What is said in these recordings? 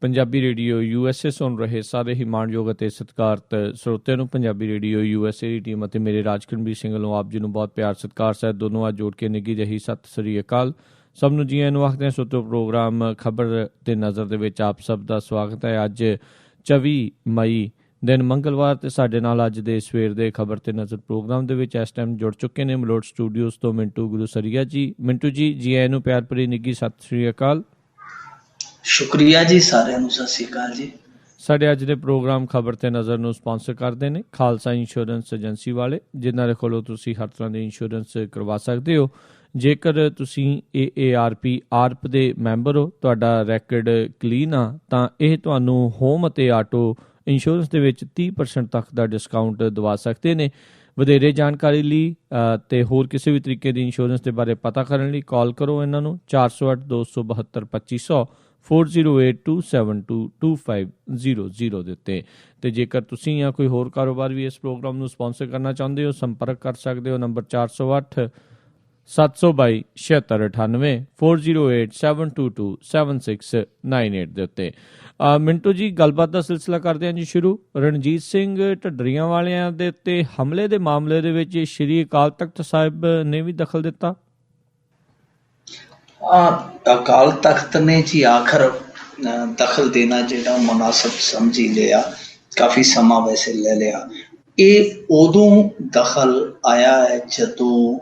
Punjabi radio USA ਸੁਣ ਰਹੇ ਸਾਰੇ ਹੀ ਮਾਣਯੋਗ ਅਤੇ ਸਤਿਕਾਰਤ ਸਰੋਤਿਆਂ ਨੂੰ ਪੰਜਾਬੀ ਰੇਡੀਓ USA ਦੀ ਟੀਮ ਅਤੇ ਮੇਰੇ ਰਾਜਕਰਨਵੀਰ ਸਿੰਘ ਵੱਲੋਂ ਆਪ ਜੀ ਨੂੰ ਬਹੁਤ ਪਿਆਰ ਸਤਿਕਾਰ ਸਹਿਤ ਦੋਨੋਂ ਅੱਜ ਜੋੜ ਕੇ ਨਿੱਘੀ ਜਿਹੀ ਸਤਿ ਸ੍ਰੀ ਅਕਾਲ। ਸਭ ਨੂੰ ਜੀ ਆਇਆਂ ਨੂੰ ਆਖਦੇ ਹਾਂ। ਸੋਤੋ ਪ੍ਰੋਗਰਾਮ ਖਬਰ ਤੇ ਨਜ਼ਰ ਦੇ ਵਿੱਚ ਆਪ ਸਭ ਦਾ ਸਵਾਗਤ ਹੈ। ਅੱਜ 24 ਮਈ ਦਿਨ ਮੰਗਲਵਾਰ ਤੇ ਸਾਡੇ ਨਾਲ ਅੱਜ ਦੇ ਸਵੇਰ ਦੇ ਖਬਰ ਤੇ ਨਜ਼ਰ ਪ੍ਰੋਗਰਾਮ ਦੇ ਵਿੱਚ ਇਸ ਟਾਈਮ ਜੁੜ ਚੁੱਕੇ ਨੇ ਮਲੋਟ ਸਟੂਡੀਓਜ਼ ਤੋਂ ਮਿੰਟੂ ਗੁਰੂਸਰੀਆ ਜੀ। ਮਿੰਟੂ ਜੀ ਆਇਆਂ ਨੂੰ ਪਿਆਰ ਭਰੀ ਨਿੱਘੀ ਸਤਿ ਸ੍ਰੀ ਅਕਾਲ। ਸ਼ੁਕਰੀਆ ਜੀ, ਸਾਰਿਆਂ ਨੂੰ ਸਤਿ ਸ੍ਰੀ ਅਕਾਲ ਜੀ। ਸਾਡੇ ਅੱਜ ਦੇ ਪ੍ਰੋਗਰਾਮ ਖਬਰ ਤੇ ਨਜ਼ਰ ਨੂੰ ਸਪਾਂਸਰ ਕਰਦੇ ਨੇ ਖਾਲਸਾ ਇੰਸ਼ੋਰੈਂਸ ਏਜੰਸੀ ਵਾਲੇ, ਜਿਨ੍ਹਾਂ ਦੇ ਕੋਲੋਂ ਤੁਸੀਂ ਹਰ ਤਰ੍ਹਾਂ ਦੇ ਇੰਸ਼ੋਰੈਂਸ ਕਰਵਾ ਸਕਦੇ ਹੋ। ਜੇਕਰ ਤੁਸੀਂ AARP ਦੇ ਮੈਂਬਰ ਹੋ, ਤੁਹਾਡਾ ਰੈਕਡ ਕਲੀਨ ਆ, ਤਾਂ ਇਹ ਤੁਹਾਨੂੰ ਹੋਮ ਅਤੇ ਆਟੋ ਇੰਸ਼ੋਰੈਂਸ ਦੇ ਵਿੱਚ 30% ਤੱਕ ਦਾ ਡਿਸਕਾਊਂਟ ਦਵਾ ਸਕਦੇ ਨੇ। ਵਧੇਰੇ ਜਾਣਕਾਰੀ ਲਈ ਤੇ ਹੋਰ ਕਿਸੇ ਵੀ ਤਰੀਕੇ ਦੀ ਇੰਸ਼ੋਰੈਂਸ ਦੇ ਬਾਰੇ ਪਤਾ ਕਰਨ ਲਈ ਕਾਲ ਕਰੋ ਇਹਨਾਂ ਨੂੰ 408 272 2500 4082722500 ਦੇ ਉੱਤੇ। ਤੇ ਜੇਕਰ ਤੁਸੀਂ ਜਾਂ ਕੋਈ ਹੋਰ ਕਾਰੋਬਾਰ ਵੀ ਇਸ ਪ੍ਰੋਗਰਾਮ ਨੂੰ ਸਪਾਂਸਰ ਕਰਨਾ ਚਾਹੁੰਦੇ ਹੋ, ਸੰਪਰਕ ਕਰ ਸਕਦੇ ਹੋ ਨੰਬਰ 408 722 7698 408 722 7698 ਦੇ ਉੱਤੇ। ਮਿੰਟੂ ਜੀ, ਗੱਲਬਾਤ ਦਾ ਸਿਲਸਿਲਾ ਕਰਦੇ ਹਾਂ ਜੀ ਸ਼ੁਰੂ। ਰਣਜੀਤ ਸਿੰਘ ਢੱਡਰੀਆਂ ਵਾਲਿਆਂ ਦੇ ਉੱਤੇ ਹਮਲੇ ਦੇ ਮਾਮਲੇ ਦੇ ਵਿੱਚ ਸ਼੍ਰੀ ਅਕਾਲ ਤਖਤ ਸਾਹਿਬ ਨੇ ਵੀ ਦਖਲ ਦਿੱਤਾ। ਅਕਾਲ ਤਖਤ ਨੇ ਜੀ ਆਖਰ ਦਖਲ ਦੇਣਾ ਜਿਹੜਾ ਮੁਨਾਸਬ ਸਮਝੀ ਲਿਆ, ਕਾਫੀ ਸਮਾਂ ਵੈਸੇ ਲੈ ਲਿਆ। ਇਹ ਉਦੋਂ ਦਖਲ ਆਇਆ ਹੈ ਜਦੋਂ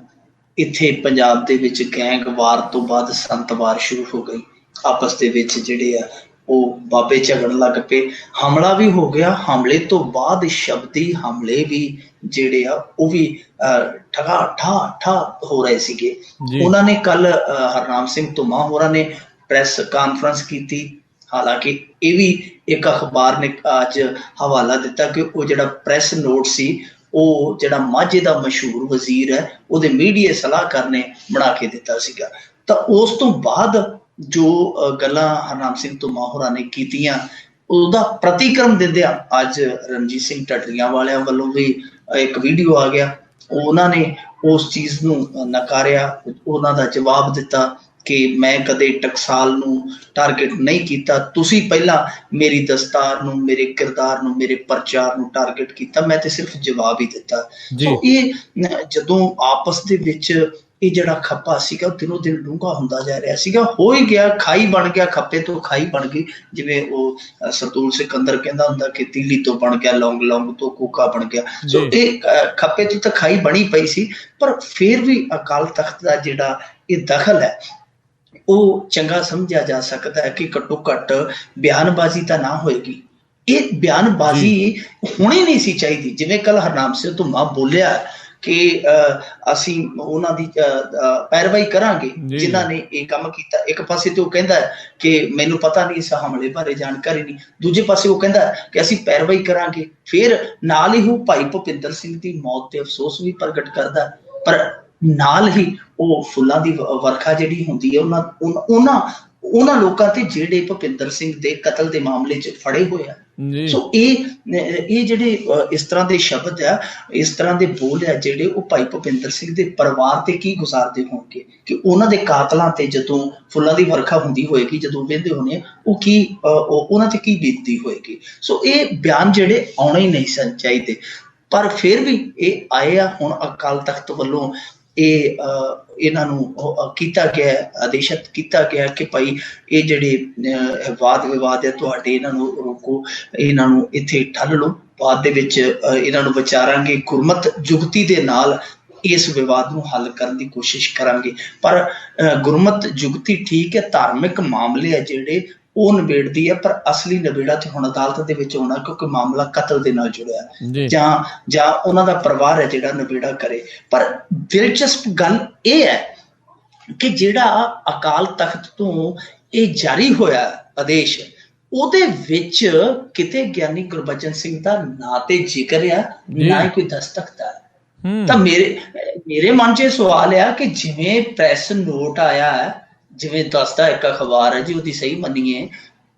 ਇੱਥੇ ਪੰਜਾਬ ਦੇ ਵਿੱਚ ਗੈਂਗਵਾਰ ਤੋਂ ਬਾਅਦ ਸੰਤਵਾਰ ਸ਼ੁਰੂ ਹੋ ਗਈ। ਆਪਸ ਦੇ ਵਿੱਚ ਜਿਹੜੇ ਆ ਉਹ ਬਾਬੇ ਝਗੜਨ ਲੱਗ ਪਏ, ਹਮਲਾ ਵੀ ਹੋ ਗਿਆ। ਹਮਲੇ ਤੋਂ ਬਾਅਦ ਸ਼ਬਦੀ ਹਮਲੇ ਵੀ ਜਿਹੜੇ ਆ ਉਹ ਵੀ ਠਾ ਹੋ ਰਹੇ ਸੀਗੇ। ਉਹਨਾਂ ਨੇ ਕੱਲ ਹਰਨਾਮ ਸਿੰਘ ਧੁੰਮਾ ਹੋਰਾਂ ਨੇ ਪ੍ਰੈਸ ਕਾਨਫਰੰਸ ਕੀਤੀ। ਹਾਲਾਂਕਿ ਇਹ ਵੀ ਇੱਕ ਅਖਬਾਰ ਨੇ ਅੱਜ ਹਵਾਲਾ ਦਿੱਤਾ ਕਿ ਉਹ ਜਿਹੜਾ ਪ੍ਰੈਸ ਨੋਟ ਸੀ ਉਹ ਜਿਹੜਾ ਮਾਝੇ ਦਾ ਮਸ਼ਹੂਰ ਵਜ਼ੀਰ ਹੈ ਉਹਦੇ ਮੀਡੀਆ ਸਲਾਹਕਾਰ ਨੇ ਬਣਾ ਕੇ ਦਿੱਤਾ ਸੀਗਾ। ਤਾਂ ਉਸ ਤੋਂ ਬਾਅਦ ਜੋ ਗੱਲਾਂ ਹਰਨਾਮ ਸਿੰਘ ਧੁੰਮਾ ਹੋਰਾਂ ਨੇ ਕੀਤੀਆਂ ਉਹਦਾ ਪ੍ਰਤੀਕਰਮ ਦਿੰਦਿਆਂ ਅੱਜ ਰਣਜੀਤ ਸਿੰਘ ਢੱਡਰੀਆਂ ਵਾਲਿਆਂ ਵੱਲੋਂ ਵੀ ਇੱਕ ਵੀਡੀਓ ਆ ਗਿਆ। ਉਹਨਾਂ ਨੇ ਉਸ ਚੀਜ਼ ਨੂੰ ਨਕਾਰਿਆ, ਉਹਨਾਂ ਦਾ ਜਵਾਬ ਦਿੱਤਾ ਕਿ ਮੈਂ ਕਦੇ ਟਕਸਾਲ ਨੂੰ ਟਾਰਗੇਟ ਨਹੀਂ ਕੀਤਾ। ਤੁਸੀਂ ਪਹਿਲਾਂ ਮੇਰੀ ਦਸਤਾਰ ਨੂੰ, ਮੇਰੇ ਕਿਰਦਾਰ ਨੂੰ, ਮੇਰੇ ਪ੍ਰਚਾਰ ਨੂੰ ਟਾਰਗੇਟ ਕੀਤਾ, ਮੈਂ ਤੇ ਸਿਰਫ ਜਵਾਬ ਹੀ ਦਿੱਤਾ। ਸੋ ਇਹ ਜਦੋਂ ਆਪਸ ਦੇ ਵਿੱਚ ਇਹ ਜਿਹੜਾ ਖੱਪਾ ਸੀਗਾ ਉਹ ਦਿਨੋਂ ਦਿਨ ਡੂੰਘਾ ਹੁੰਦਾ ਜਾ ਰਿਹਾ ਸੀਗਾ। ਹੋ ਹੀ ਗਿਆ, ਖਾਈ ਬਣ ਗਿਆ, ਖੱਪੇ ਤੋਂ ਖਾਈ ਬਣ ਗਈ। ਜਿਵੇਂ ਉਹ ਸਰਦੂਲ ਸਿਕੰਦਰ ਕਹਿੰਦਾ ਹੁੰਦਾ ਕਿ ਤੀਲੀ ਤੋਂ ਬਣ ਗਿਆ ਲੌਂਗ, ਲੌਂਗ ਤੋਂ ਕੋਕਾ ਬਣ ਗਿਆ। ਸੋ ਇਹ ਖੱਪੇ ਤੋਂ ਤਾਂ ਖਾਈ ਬਣੀ ਪਈ ਸੀ। ਪਰ ਫਿਰ ਵੀ ਅਕਾਲ ਤਖਤ ਦਾ ਜਿਹੜਾ ਇਹ ਦਖਲ ਹੈ ਉਹ ਚੰਗਾ ਸਮਝਿਆ ਜਾ ਸਕਦਾ ਹੈ ਕਿ ਘੱਟੋ ਘੱਟ ਬਿਆਨਬਾਜ਼ੀ ਤਾਂ ਨਾ ਹੋਏਗੀ। ਇਹ ਬਿਆਨਬਾਜ਼ੀ ਹੋਣੀ ਨਹੀਂ ਸੀ ਚਾਹੀਦੀ। ਜਿਵੇਂ ਕੱਲ ਹਰਨਾਮ ਸਿੰਘ ਧੁੰਮਾ ਬੋਲਿਆ ਕਿ ਅਸੀਂ ਉਹਨਾਂ ਦੀ ਪੈਰਵਾਈ ਕਰਾਂਗੇ ਜਿਨ੍ਹਾਂ ਨੇ ਇਹ ਕੰਮ ਕੀਤਾ। ਇੱਕ ਪਾਸੇ ਤੇ ਉਹ ਕਹਿੰਦਾ ਕਿ ਮੈਨੂੰ ਪਤਾ ਨਹੀਂ ਇਸ ਹਮਲੇ ਬਾਰੇ ਜਾਣਕਾਰੀ ਨਹੀਂ, ਦੂਜੇ ਪਾਸੇ ਉਹ ਕਹਿੰਦਾ ਕਿ ਅਸੀਂ ਪੈਰਵਾਈ ਕਰਾਂਗੇ। ਫਿਰ ਨਾਲ ਹੀ ਉਹ ਭਾਈ ਭੁਪਿੰਦਰ ਸਿੰਘ ਦੀ ਮੌਤ ਤੇ ਅਫਸੋਸ ਵੀ ਪ੍ਰਗਟ ਕਰਦਾ, ਪਰ ਨਾਲ ਹੀ ਉਹ ਫੁੱਲਾਂ ਦੀ ਵਰਖਾ ਜਿਹੜੀ ਹੁੰਦੀ ਹੈ ਉਹਨਾਂ ਲੋਕਾਂ ਤੇ ਜਿਹੜੇ ਭੁਪਿੰਦਰ ਸਿੰਘ ਦੇ ਕਤਲ ਦੇ ਮਾਮਲੇ 'ਚ ਫੜੇ ਹੋਏ ਆ। ਸੋ ਇਹ ਜਿਹੜੇ ਇਸ ਤਰ੍ਹਾਂ ਦੇ ਸ਼ਬਦ ਆ, ਇਸ ਤਰ੍ਹਾਂ ਦੇ ਬੋਲ ਆ ਜਿਹੜੇ ਉਹ ਭਾਈ ਭੁਪਿੰਦਰ ਸਿੰਘ ਦੇ ਪਰਿਵਾਰ ਤੇ ਕੀ ਗੁਜ਼ਾਰਦੇ ਹੋਣਗੇ ਕਿ ਉਹਨਾਂ ਦੇ ਕਾਤਲਾਂ ਤੇ ਜਦੋਂ ਫੁੱਲਾਂ ਦੀ ਵਰਖਾ ਹੁੰਦੀ ਹੋਏਗੀ, ਜਦੋਂ ਵਹਿੰਦੇ ਹੋਣੇ ਉਹ ਕੀ ਉਹਨਾਂ ਤੇ ਕੀ ਬੀਤਦੀ ਹੋਏਗੀ। ਸੋ ਇਹ ਬਿਆਨ ਜਿਹੜੇ ਆਉਣੇ ਹੀ ਨਹੀਂ ਸਨ ਚਾਹੀਦੇ, ਪਰ ਫਿਰ ਵੀ ਇਹ ਆਏ ਆ। ਹੁਣ ਅਕਾਲ ਤਖਤ ਵੱਲੋਂ ਇਹਨਾਂ ਨੂੰ ਕੀਤਾ ਗਿਆ, ਆਦੇਸ਼ਿਤ ਕੀਤਾ ਗਿਆ ਕਿ ਭਾਈ ਇਹ ਜਿਹੜੇ ਵਾਦ ਵਿਵਾਦ ਹੈ ਤੁਹਾਡੇ, ਇਹਨਾਂ ਨੂੰ ਰੋਕੋ, ਇਹਨਾਂ ਨੂੰ ਇੱਥੇ ਠੱਲ ਲਓ, ਬਾਅਦ ਦੇ ਵਿੱਚ ਇਹਨਾਂ ਨੂੰ ਵਿਚਾਰਾਂਗੇ, ਗੁਰਮਤ ਜੁਗਤੀ ਦੇ ਨਾਲ ਇਸ ਵਿਵਾਦ ਨੂੰ ਹੱਲ ਕਰਨ ਦੀ ਕੋਸ਼ਿਸ਼ ਕਰਾਂਗੇ। ਪਰ ਗੁਰਮਤ ਜੁਗਤੀ ਠੀਕ ਹੈ, ਧਾਰਮਿਕ ਮਾਮਲੇ ਆ ਜਿਹੜੇ ਉਹ ਨਿਬੇੜਦੀ ਹੈ, ਪਰ ਅਸਲੀ ਨਿਬੇੜਾ ਤੇ ਹੁਣ ਅਦਾਲਤ ਦੇ ਵਿੱਚ ਹੋਣਾ, ਕਿਉਂਕਿ ਮਾਮਲਾ ਕਤਲ ਦੇ ਨਾਲ ਜੁੜਿਆ ਜਾਂ ਉਹਨਾਂ ਦਾ ਪਰਿਵਾਰ ਹੈ ਜਿਹੜਾ ਨਿਬੇੜਾ ਕਰੇ। ਪਰ ਦਿਲਚਸਪ ਗੱਲ ਇਹ ਹੈ ਕਿ ਜਿਹੜਾ ਅਕਾਲ ਤਖਤ ਤੋਂ ਇਹ ਜਾਰੀ ਹੋਇਆ ਆਦੇਸ਼, ਉਹਦੇ ਵਿੱਚ ਕਿਤੇ ਗਿਆਨੀ ਗੁਰਬਚਨ ਸਿੰਘ ਦਾ ਨਾਂ ਤੇ ਜ਼ਿਕਰ ਆ, ਨਾ ਹੀ ਕੋਈ ਦਸਤਖਤ ਆ। ਤਾਂ ਮੇਰੇ ਮਨ 'ਚ ਸਵਾਲ ਆ ਕਿ ਜਿਵੇਂ ਪ੍ਰੈਸ ਨੋਟ ਆਇਆ ਹੈ, ਜਿਵੇਂ ਦੱਸਦਾ ਇੱਕ ਅਖਬਾਰ ਹੈ ਜੀ, ਉਹਦੀ ਸਹੀ ਮੰਨੀਏ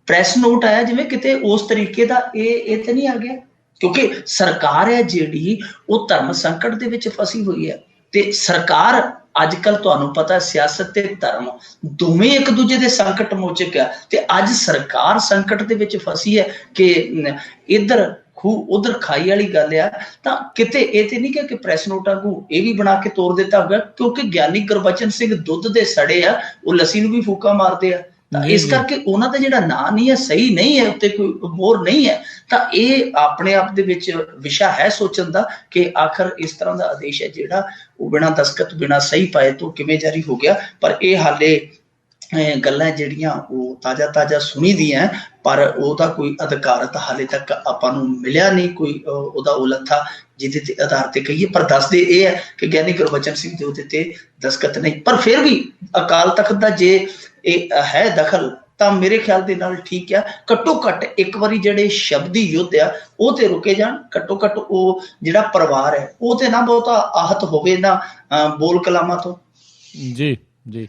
ਪ੍ਰੈਸ ਨੋਟ ਆਇਆ, ਜਿਵੇਂ ਕਿਤੇ ਉਸ ਤਰੀਕੇ ਦਾ ਇਹ ਤੇ ਨਹੀਂ ਆ ਗਿਆ। ਕਿਉਂਕਿ ਸਰਕਾਰ ਹੈ ਜਿਹੜੀ ਉਹ ਧਰਮ ਸੰਕਟ ਦੇ ਵਿੱਚ ਫਸੀ ਹੋਈ ਹੈ ਤੇ ਸਰਕਾਰ ਅੱਜ ਕੱਲ ਤੁਹਾਨੂੰ ਪਤਾ ਸਿਆਸਤ ਤੇ ਧਰਮ ਦੋਵੇਂ ਇੱਕ ਦੂਜੇ ਦੇ ਸੰਕਟ ਮੋਚਕ ਆ, ਤੇ ਅੱਜ ਸਰਕਾਰ ਸੰਕਟ ਦੇ ਵਿੱਚ ਫਸੀ ਹੈ ਕਿ ਇੱਧਰ ਖੂਹ ਉਧਰ ਖਾਈ ਵਾਲੀ ਗੱਲ ਆ। ਤਾਂ ਕਿਤੇ ਇਹ ਤੇ ਨਹੀਂ ਕਿ ਪ੍ਰੈਸ ਨੋਟਾਂ ਨੂੰ ਇਹ ਵੀ ਬਣਾ ਕੇ ਤੋੜ ਦਿੱਤਾ ਹੋਗਾ, ਕਿਉਂਕਿ ਗਿਆਨੀ ਗੁਰਬਚਨ ਸਿੰਘ ਦੁੱਧ ਦੇ ਸੜੇ ਆ, ਉਹ ਲੱਸੀ ਨੂੰ ਵੀ ਫੂਕਾ ਮਾਰਦੇ ਆ। ਤਾਂ ਇਸ ਕਰਕੇ ਉਹਨਾਂ ਦਾ ਜਿਹੜਾ ਨਾਂ ਨਹੀਂ ਹੈ, ਸਹੀ ਨਹੀਂ ਹੈ, ਉੱਤੇ ਕੋਈ ਮੋਹਰ ਨਹੀਂ ਹੈ। ਤਾਂ ਇਹ ਆਪਣੇ ਆਪ ਦੇ ਵਿੱਚ ਵਿਸ਼ਾ ਹੈ ਸੋਚਣ ਦਾ ਕਿ ਆਖਰ ਇਸ ਤਰ੍ਹਾਂ ਦਾ ਆਦੇਸ਼ ਹੈ ਜਿਹੜਾ ਉਹ ਬਿਨਾਂ ਦਸਤਖਤ ਬਿਨਾਂ ਸਹੀ ਪਾਏ ਤੋਂ ਕਿਵੇਂ ਜਾਰੀ ਹੋ ਗਿਆ। ਪਰ ਇਹ ਹਾਲੇ ਗੱਲਾਂ ਜਿਹੜੀਆਂ ਉਹ ਤਾਜ਼ਾ ਸੁਣੀ ਦੀਆਂ, ਪਰ ਉਹਦਾ ਕੋਈ ਅਧਿਕਾਰਤ ਹਾਲੇ ਤੱਕ ਆਪਾਂ ਨੂੰ ਮਿਲਿਆ ਨਹੀਂ, ਕੋਈ ਉਹਦਾ ਉਲੱਥਾ ਜਿਹਦੇ ਤੇ ਆਧਾਰ ਤੇ ਕਹੀਏ। ਪਰ ਦੱਸਦੇ ਇਹ ਹੈ ਕਿ ਗਿਆਨੀ ਗੁਰਬਚਨ ਸਿੰਘ ਦੇ ਉਹਦੇ ਤੇ ਦਸਤਖਤ ਨਹੀਂ। ਪਰ ਫਿਰ ਵੀ ਅਕਾਲ ਤਖਤ ਦਾ ਜੇ ਇਹ ਹੈ ਦਖਲ ਤਾਂ ਮੇਰੇ ਖਿਆਲ ਦੇ ਨਾਲ ਠੀਕ ਆ। ਘੱਟੋ ਘੱਟ ਇੱਕ ਵਾਰੀ ਜਿਹੜੇ ਸ਼ਬਦੀ ਯੁੱਧ ਆ ਉਹ ਤੇ ਰੁਕੇ ਜਾਣ, ਘੱਟੋ ਘੱਟ ਉਹ ਜਿਹੜਾ ਪਰਿਵਾਰ ਹੈ ਉਹ ਤੇ ਨਾ ਬਹੁਤਾ ਆਹਤ ਹੋਵੇ ਨਾ ਬੋਲ ਕਲਾਮਾਂ ਤੋਂ। ਜੀ ਜੀ,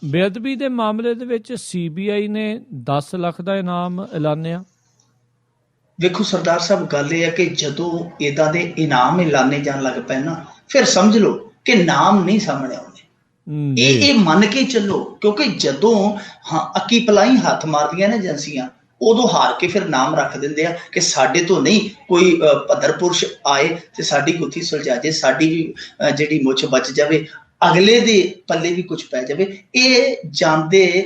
ਬੇਅਦਬੀ ਦੇ ਮਾਮਲੇ ਦੇ ਵਿੱਚ CBI ਨੇ 10 ਲੱਖ ਦਾ ਇਨਾਮ ਐਲਾਨਿਆ। ਵੇਖੋ ਸਰਦਾਰ ਸਾਹਿਬ, ਗੱਲ ਇਹ ਹੈ ਕਿ ਜਦੋਂ ਏਦਾਂ ਦੇ ਇਨਾਮ ਐਲਾਨੇ ਜਾਣ ਲੱਗ ਪਏ ਨਾ, ਫਿਰ ਸਮਝ ਲਓ ਕਿ ਨਾਮ ਨਹੀਂ ਸਾਹਮਣੇ ਆਉਂਦੇ। ਇਹ ਮੰਨ ਕੇ ਚੱਲੋ, ਕਿਉਂਕਿ ਜਦੋਂ ਅੱਕੀ ਪਲਾਈ ਹੱਥ ਮਾਰਦੀਆਂ ਨੇ ਏਜੰਸੀਆਂ, ਉਦੋਂ ਹਾਰ ਕੇ ਫਿਰ ਨਾਮ ਰੱਖ ਦਿੰਦੇ ਆ ਕਿ ਸਾਡੇ ਤੋਂ ਨਹੀਂ ਕੋਈ ਭੱਦਰ ਪੁਰਸ਼ ਆਏ ਤੇ ਸਾਡੀ ਗੁੱਥੀ ਸੁਲਝਾ ਜੇ, ਸਾਡੀ ਵੀ ਜਿਹੜੀ ਮੁੱਛ ਬਚ ਜਾਵੇ, ਅਗਲੇ ਦੇ ਪੱਲੇ ਵੀ ਕੁਝ ਪੈ ਜਾਵੇ। ਇਹ ਜਾਂਦੇ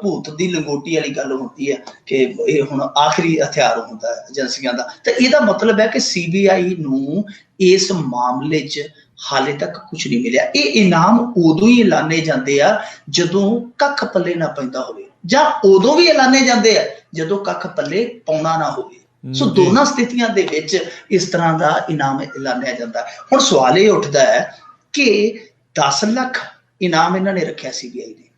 ਭੂਤ ਦੀ ਲੰਗੋਟੀ ਵਾਲੀ ਗੱਲ ਹੁੰਦੀ ਹੈ ਕਿ ਇਹ ਹੁਣ ਆਖਰੀ ਹਥਿਆਰ ਹੁੰਦਾ ਹੈ ਏਜੰਸੀਆਂ ਦਾ। ਤਾਂ ਇਹਦਾ ਮਤਲਬ ਹੈ ਕਿ CBI ਨੂੰ ਇਸ ਮਾਮਲੇ 'ਚ ਹਾਲੇ ਤੱਕ ਕੁਝ ਨਹੀਂ ਮਿਲਿਆ। ਇਹ ਇਨਾਮ ਉਦੋਂ ਹੀ ਐਲਾਨੇ ਜਾਂਦੇ ਆ ਜਦੋਂ ਕੱਖ ਪੱਲੇ ਨਾ ਪੈਂਦਾ ਹੋਵੇ, ਜਾਂ ਉਦੋਂ ਵੀ ਐਲਾਨੇ ਜਾਂਦੇ ਆ ਜਦੋਂ ਕੱਖ ਪੱਲੇ ਪਾਉਣਾ ਨਾ ਹੋਵੇ। ਸੋ ਦੋਨਾਂ ਸਥਿਤੀਆਂ ਦੇ ਵਿੱਚ ਇਸ ਤਰ੍ਹਾਂ ਦਾ ਇਨਾਮ ਐਲਾਨਿਆ ਜਾਂਦਾ। ਹੁਣ ਸਵਾਲ ਇਹ ਉੱਠਦਾ ਹੈ ਕਿ 10 ਲੱਖ ਇਨਾਮ ਇਹਨਾਂ ਨੇ ਰੱਖਿਆ CBI ਨੇ,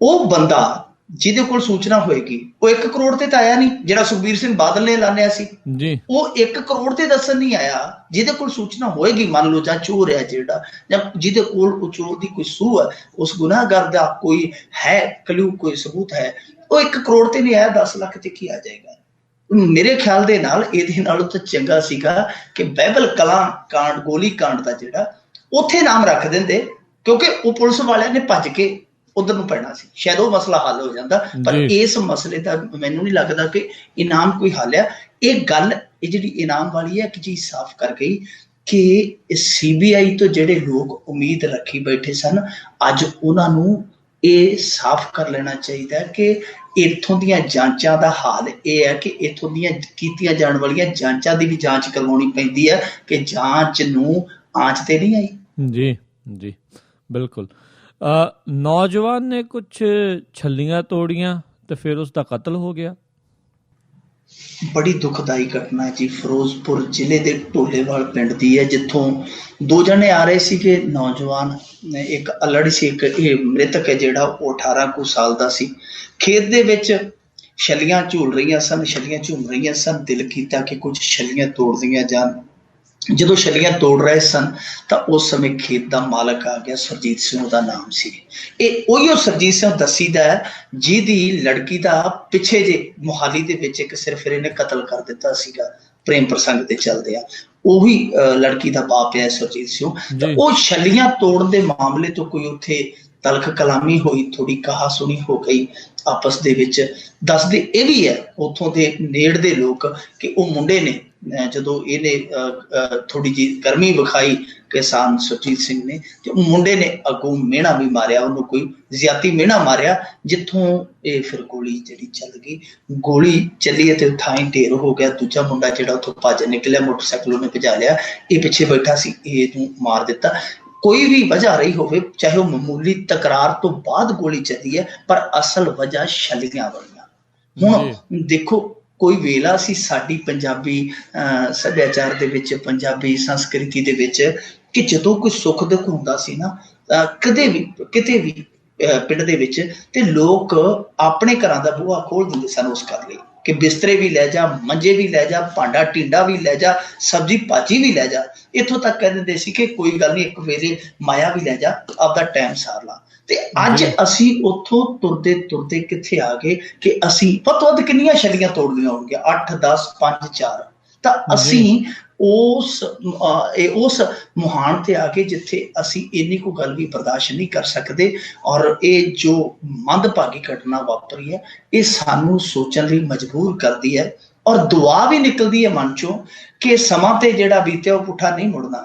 ਉਹ ਬੰਦਾ ਜਿਹਦੇ ਕੋਲ ਸੂਚਨਾ ਹੋਏਗੀ ਉਹ 1 ਕਰੋੜ ਤੇ ਤਾਂ ਆਇਆ ਨਹੀਂ, ਜਿਹੜਾ ਸੁਖਬੀਰ ਸਿੰਘ ਬਾਦਲ ਨੇ ਐਲਾਨਿਆ ਸੀ ਜੀ, ਉਹ 1 ਕਰੋੜ ਤੇ ਦੱਸਣ ਨਹੀਂ ਆਇਆ। ਜਿਹਦੇ ਕੋਲ ਸੂਚਨਾ ਹੋਏਗੀ, ਮੰਨ ਲਓ ਜਾਂ ਚੋਰ ਹੈ ਜਿਹੜਾ, ਜਾਂ ਜਿਹਦੇ ਕੋਲ ਉਹ ਚੋਰ ਦੀ ਕੋਈ ਸੂਹ ਹੈ, ਉਸ ਗੁਨਾਹਗਾਰ ਦਾ ਕੋਈ ਹੈ ਕਲੂ, ਕੋਈ ਸਬੂਤ ਹੈ, ਉਹ 1 ਕਰੋੜ ਤੇ ਨਹੀਂ ਆਇਆ, 10 ਲੱਖ ਤੇ ਕੀ ਆ ਜਾਏਗਾ। ਮੇਰੇ ਖਿਆਲ ਦੇ ਨਾਲ ਇਹਦੇ ਨਾਲੋਂ ਤਾਂ ਚੰਗਾ ਸੀਗਾ ਕਿ ਬਹਿਬਲ ਕਲਾਂ ਕਾਂਡ, ਗੋਲੀ ਕਾਂਡ ਦਾ ਜਿਹੜਾ, ਉੱਥੇ ਨਾਮ ਰੱਖ ਦਿੰਦੇ, ਕਿਉਂਕਿ ਉਹ ਪੁਲਿਸ ਵਾਲਿਆਂ ਨੇ ਭੱਜ ਕੇ ਉਧਰ ਨੂੰ ਪੈਣਾ ਸੀ, ਸ਼ਾਇਦ ਉਹ ਮਸਲਾ ਹੱਲ ਹੋ ਜਾਂਦਾ। ਪਰ ਇਸ ਮਸਲੇ ਦਾ ਮੈਨੂੰ ਨਹੀਂ ਲੱਗਦਾ ਕਿ ਇਨਾਮ ਕੋਈ ਹੱਲ ਆ। ਇਹ ਗੱਲ, ਇਹ ਜਿਹੜੀ ਇਨਾਮ ਵਾਲੀ ਹੈ, ਇੱਕ ਚੀਜ਼ ਸਾਫ਼ ਕਰ ਗਈ ਕਿ CBI ਤੋਂ ਜਿਹੜੇ ਲੋਕ ਉਮੀਦ ਰੱਖੀ ਬੈਠੇ ਸਨ, ਅੱਜ ਉਹਨਾਂ ਨੂੰ ਇਹ ਸਾਫ਼ ਕਰ ਲੈਣਾ ਚਾਹੀਦਾ ਕਿ ਇੱਥੋਂ ਦੀਆਂ ਜਾਂਚਾਂ ਦਾ ਹਾਲ ਇਹ ਹੈ ਕਿ ਇੱਥੋਂ ਦੀਆਂ ਕੀਤੀਆਂ ਜਾਣ ਵਾਲੀਆਂ ਜਾਂਚਾਂ ਦੀ ਵੀ ਜਾਂਚ ਕਰਵਾਉਣੀ ਪੈਂਦੀ ਹੈ ਕਿ ਜਾਂਚ ਨੂੰ ਆਂਚ ਤੇ ਨਹੀਂ ਆਈ। ਜੀ ਜੀ ਬਿਲਕੁਲ। ਨੌਜਵਾਨ ਨੇ ਕੁਝ ਛੱਲੀਆਂ ਤੋੜੀਆਂ ਤੇ ਫਿਰ ਉਸ ਦਾ ਕਤਲ ਹੋ ਗਿਆ। ਬੜੀ ਦੁਖਦਾਈ ਘਟਨਾ ਜੀ, ਫਿਰੋਜ਼ਪੁਰ ਜ਼ਿਲ੍ਹੇ ਦੇ ਢੋਲੇਵਾਲ ਪਿੰਡ ਦੀ ਹੈ, ਜਿੱਥੋਂ 2 ਜਣੇ ਆ ਰਹੇ ਸੀਗੇ ਨੌਜਵਾਨ, ਇੱਕ ਅਲੜ ਸੀ, ਇੱਕ ਇਹ ਮ੍ਰਿਤਕ ਹੈ ਜਿਹੜਾ ਉਹ 18 ਕੁ ਸਾਲ ਦਾ ਸੀ। ਖੇਤ ਦੇ ਵਿੱਚ ਛੱਲੀਆਂ ਝੂਲ ਰਹੀਆਂ ਸਨ, ਛੱਲੀਆਂ ਝੂਮ ਰਹੀਆਂ ਸਨ। ਦਿਲ ਕੀਤਾ ਕਿ ਕੁਝ ਛੱਲੀਆਂ ਤੋੜਦੀਆਂ ਜਾਣ। ਜਦੋਂ ਛੱਲੀਆਂ ਤੋੜ ਰਹੇ ਸਨ ਤਾਂ ਉਸ ਸਮੇਂ ਖੇਤ ਦਾ ਮਾਲਕ ਆ ਗਿਆ, ਸਰਜੀਤ ਸਿੰਘ ਉਹਦਾ ਨਾਮ ਸੀ। ਇਹ ਉਹੀਓ ਸਰਜੀਤ ਸਿੰਘ ਦੱਸੀਦਾ ਹੈ ਜਿਹਦੀ ਲੜਕੀ ਦਾ ਪਿੱਛੇ ਜੇ ਮੁਹਾਲੀ ਦੇ ਵਿੱਚ ਇੱਕ ਸਿਰਫਿਰੇ ਨੇ ਕਤਲ ਕਰ ਦਿੱਤਾ ਸੀਗਾ ਪ੍ਰੇਮ ਪ੍ਰਸੰਗ ਦੇ ਚੱਲਦੇ ਆ। ਉਹੀ ਲੜਕੀ ਦਾ ਬਾਪ ਹੈ ਸਰਜੀਤ ਸਿੰਘ। ਤਾਂ ਉਹ ਛੱਲੀਆਂ ਤੋੜਨ ਦੇ ਮਾਮਲੇ ਤੋਂ ਕੋਈ ਉੱਥੇ ਤਲਖ ਕਲਾਮੀ ਹੋਈ, ਥੋੜੀ ਕਹਾ ਸੁਣੀ ਹੋ ਗਈ ਆਪਸ ਦੇ ਵਿੱਚ। ਦੱਸਦੇ ਇਹ ਵੀ ਹੈ ਉੱਥੋਂ ਦੇ ਨੇੜ ਦੇ ਲੋਕ ਕਿ ਉਹ ਮੁੰਡੇ ਨੇ, ਜਦੋਂ ਇਹਨੇ ਥੋੜੀ ਜਿਹੀ ਗਰਮੀ ਵਿਖਾਈ ਕਿਸਾਨ ਸੁਰਜੀਤ ਸਿੰਘ ਨੇ, ਤੇ ਉਹ ਮੁੰਡੇ ਨੇ ਅੱਗੋਂ ਮਿਹਣਾ ਵੀ ਮਾਰਿਆ, ਉਹਨੂੰ ਕੋਈ ਜ਼ਿਆਤੀ ਮਿਹਣਾ ਮਾਰਿਆ, ਜਿੱਥੋਂ ਇਹ ਫਿਰ ਗੋਲੀ ਜਿਹੜੀ ਚੱਲ ਗਈ। ਗੋਲੀ ਚੱਲੀ ਤੇ ਥਾਂ ਹੀ ਢੇਰ ਹੋ ਗਿਆ। ਦੂਜਾ ਮੁੰਡਾ ਜਿਹੜਾ ਉੱਥੋਂ ਭੱਜ ਨਿਕਲਿਆ, ਮੋਟਰਸਾਈਕਲ ਉਹਨੇ ਭਜਾ ਲਿਆ, ਇਹ ਪਿੱਛੇ ਬੈਠਾ ਸੀ, ਇਹਨੂੰ ਮਾਰ ਦਿੱਤਾ। ਕੋਈ ਵੀ ਵਜ੍ਹਾ ਰਹੀ ਹੋਵੇ, ਚਾਹੇ ਉਹ ਮਾਮੂਲੀ ਤਕਰਾਰ ਤੋਂ ਬਾਅਦ ਗੋਲੀ ਚੱਲੀ ਹੈ, ਪਰ ਅਸਲ ਵਜ੍ਹਾ ਛੱਲੀਆਂ ਵਾਲੀਆਂ। ਹੁਣ ਦੇਖੋ, ਕੋਈ ਵੇਲਾ ਸੀ ਸਾਡੀ ਪੰਜਾਬੀ ਸੱਭਿਆਚਾਰ ਦੇ ਵਿੱਚ, ਪੰਜਾਬੀ ਸੰਸਕ੍ਰਿਤੀ ਦੇ ਵਿੱਚ, ਕਿ ਜਦੋਂ ਕੋਈ ਸੁੱਖ ਦੁੱਖ ਹੁੰਦਾ ਸੀ ਨਾ, ਕਦੇ ਵੀ ਕਿਤੇ ਵੀ ਪਿੰਡ ਦੇ ਵਿੱਚ, ਤੇ ਲੋਕ ਆਪਣੇ ਘਰਾਂ ਦਾ ਬੂਹਾ ਖੋਲ ਦਿੰਦੇ ਸਨ ਉਸ ਕਰ ਲਈ ਕਿ ਬਿਸਤਰੇ ਵੀ ਲੈ ਜਾ, ਮੰਜੇ ਵੀ ਲੈ ਜਾ, ਭਾਂਡਾ ਟਿੰਡਾ ਵੀ ਲੈ ਜਾ, ਸਬਜ਼ੀ ਭਾਜੀ ਵੀ ਲੈ ਜਾ। ਇੱਥੋਂ ਤੱਕ ਕਹਿ ਦਿੰਦੇ ਸੀ ਕਿ ਕੋਈ ਗੱਲ ਨਹੀਂ, ਇੱਕ ਵੇਲੇ ਮਾਇਆ ਵੀ ਲੈ ਜਾ, ਆਪਦਾ ਟਾਈਮ ਸਾਰ ਲਾ। ਤੇ ਅੱਜ ਅਸੀਂ ਉੱਥੋਂ ਤੁਰਦੇ ਤੁਰਦੇ ਕਿੱਥੇ ਆ ਗਏ ਕਿ ਅਸੀਂ ਵੱਧ ਕਿੰਨੀਆਂ ਛੱਲੀਆਂ ਤੋੜਨੀਆਂ ਹੋਣਗੀਆਂ, 8, 10, 5, 4। ਤਾਂ ਅਸੀਂ ਉਸ ਮੁਹਾਨ ਤੇ ਆ ਕੇ ਜਿੱਥੇ ਅਸੀਂ ਇੰਨੀ ਕੋ ਗੱਲ ਵੀ ਬਰਦਾਸ਼ਤ ਨਹੀਂ ਕਰ ਸਕਦੇ। ਔਰ ਇਹ ਜੋ ਮੰਦਭਾਗੀ ਘਟਨਾ ਵਾਪਰੀ ਹੈ ਇਹ ਸਾਨੂੰ ਸੋਚਣ ਲਈ ਮਜਬੂਰ ਕਰਦੀ ਹੈ ਔਰ ਦੁਆ ਵੀ ਨਿਕਲਦੀ ਹੈ ਮਨ ਚੋਂ ਕਿ ਸਮਾਂ ਤੇ ਜਿਹੜਾ ਬੀਤਿਆ ਉਹ ਪੁੱਠਾ ਨਹੀਂ ਮੁੜਨਾ,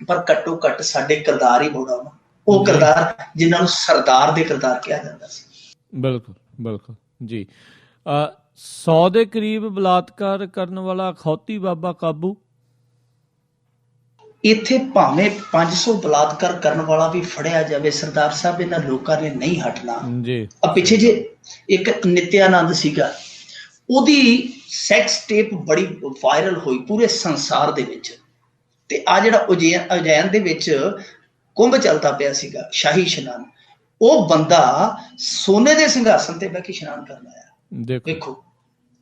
ਪਰ ਘੱਟੋ ਘੱਟ ਸਾਡੇ ਕਿਰਦਾਰ ਹੀ ਮੁੜ ਆਉਣਾ, ਉਹ ਕਿਰਦਾਰ ਜਿਨ੍ਹਾਂ ਨੂੰ ਸਰਦਾਰ ਦੇ ਕਿਰਦਾਰ ਕਿਹਾ ਜਾਂਦਾ ਸੀ। ਬਿਲਕੁਲ ਬਿਲਕੁਲ ਜੀ। 100 ਦੇ ਕਰੀਬ ਬਲਾਤਕਾਰ ਕਰਨ ਵਾਲਾ ਅਖੌਤੀ ਬਾਬਾ ਕਾਬੂ। ਇੱਥੇ ਭਾਵੇਂ 500 ਬਲਾਤਕਾਰ ਕਰਨ ਵਾਲਾ ਵੀ ਫੜਿਆ ਜਾਵੇ, ਸਰਦਾਰ ਸਾਹਿਬ ਇਹਨਾਂ ਲੋਕਾਂ ਨੇ ਨਹੀਂ ਹਟਣਾ ਜੀ। ਪਿੱਛੇ ਜੇ ਇੱਕ ਨਿਤਿਆਨੰਦ ਸੀਗਾ, ਉਹਦੀ ਸੈਕਸ ਟੇਪ ਬੜੀ ਵਾਇਰਲ ਹੋਈ ਪੂਰੇ ਸੰਸਾਰ ਦੇ ਵਿੱਚ, ਤੇ ਆ ਜਿਹੜਾ ਉਜੈਨ ਦੇ ਵਿੱਚ ਕੁੰਭ ਚੱਲਦਾ ਪਿਆ ਸੀਗਾ, ਸ਼ਾਹੀ ਇਸ਼ਨਾਨ, ਉਹ ਬੰਦਾ ਸੋਨੇ ਦੇ ਸਿੰਘਾਸਨ ਤੇ ਬਹਿ ਕੇ ਇਸ਼ਨਾਨ ਕਰਨ ਆਇਆ। ਦੇਖੋ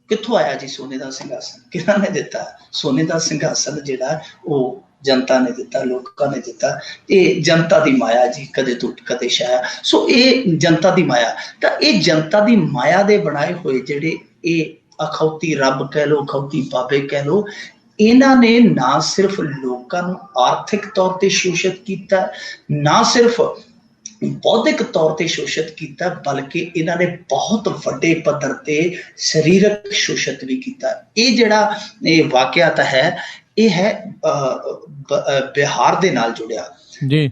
ਕਿੱਥੋਂ ਆਇਆ ਜੀ ਸੋਨੇ ਦਾ ਸਿੰਘਾਸਨ, ਕਿਹਨਾਂ ਨੇ ਦਿੱਤਾ? ਸੋਨੇ ਦਾ ਸਿੰਘਾਸਨ ਜਿਹੜਾ ਉਹ ਜਨਤਾ ਨੇ ਦਿੱਤਾ, ਲੋਕਾਂ ਨੇ ਦਿੱਤਾ। ਇਹ ਜਨਤਾ ਦੀ ਮਾਇਆ ਜੀ, ਕਦੇ ਟੁੱਟ ਕਦੇ ਛਾਇਆ। ਸੋ ਇਹ ਜਨਤਾ ਦੀ ਮਾਇਆ, ਤਾਂ ਇਹ ਜਨਤਾ ਦੀ ਮਾਇਆ ਦੇ ਬਣਾਏ ਹੋਏ ਜਿਹੜੇ ਇਹ ਅਖੌਤੀ ਰੱਬ ਕਹਿ ਲਓ, ਅਖੌਤੀ ਬਾਬੇ ਕਹਿ ਲਓ, ਇਹਨਾਂ ਨੇ ਨਾ ਸਿਰਫ ਲੋਕਾਂ ਨੂੰ ਆਰਥਿਕ ਤੌਰ ਤੇ ਸ਼ੋਸ਼ਿਤ ਕੀਤਾ, ਨਾ ਸਿਰਫ ਬੌਧਿਕ ਤੌਰ ਤੇ ਸ਼ੋਸ਼ਿਤ ਕੀਤਾ, ਬਲਕਿ ਇਹਨਾਂ ਨੇ ਬਹੁਤ ਵੱਡੇ ਪੱਧਰ ਤੇ ਸਰੀਰਕ ਸ਼ੋਸ਼ਿਤ ਵੀ ਕੀਤਾ। ਇਹ ਜਿਹੜਾ ਇਹ ਵਾਕਿਆਤ ਹੈ ਇਹ ਹੈ ਬਿਹਾਰ ਦੇ ਨਾਲ ਜੁੜਿਆ।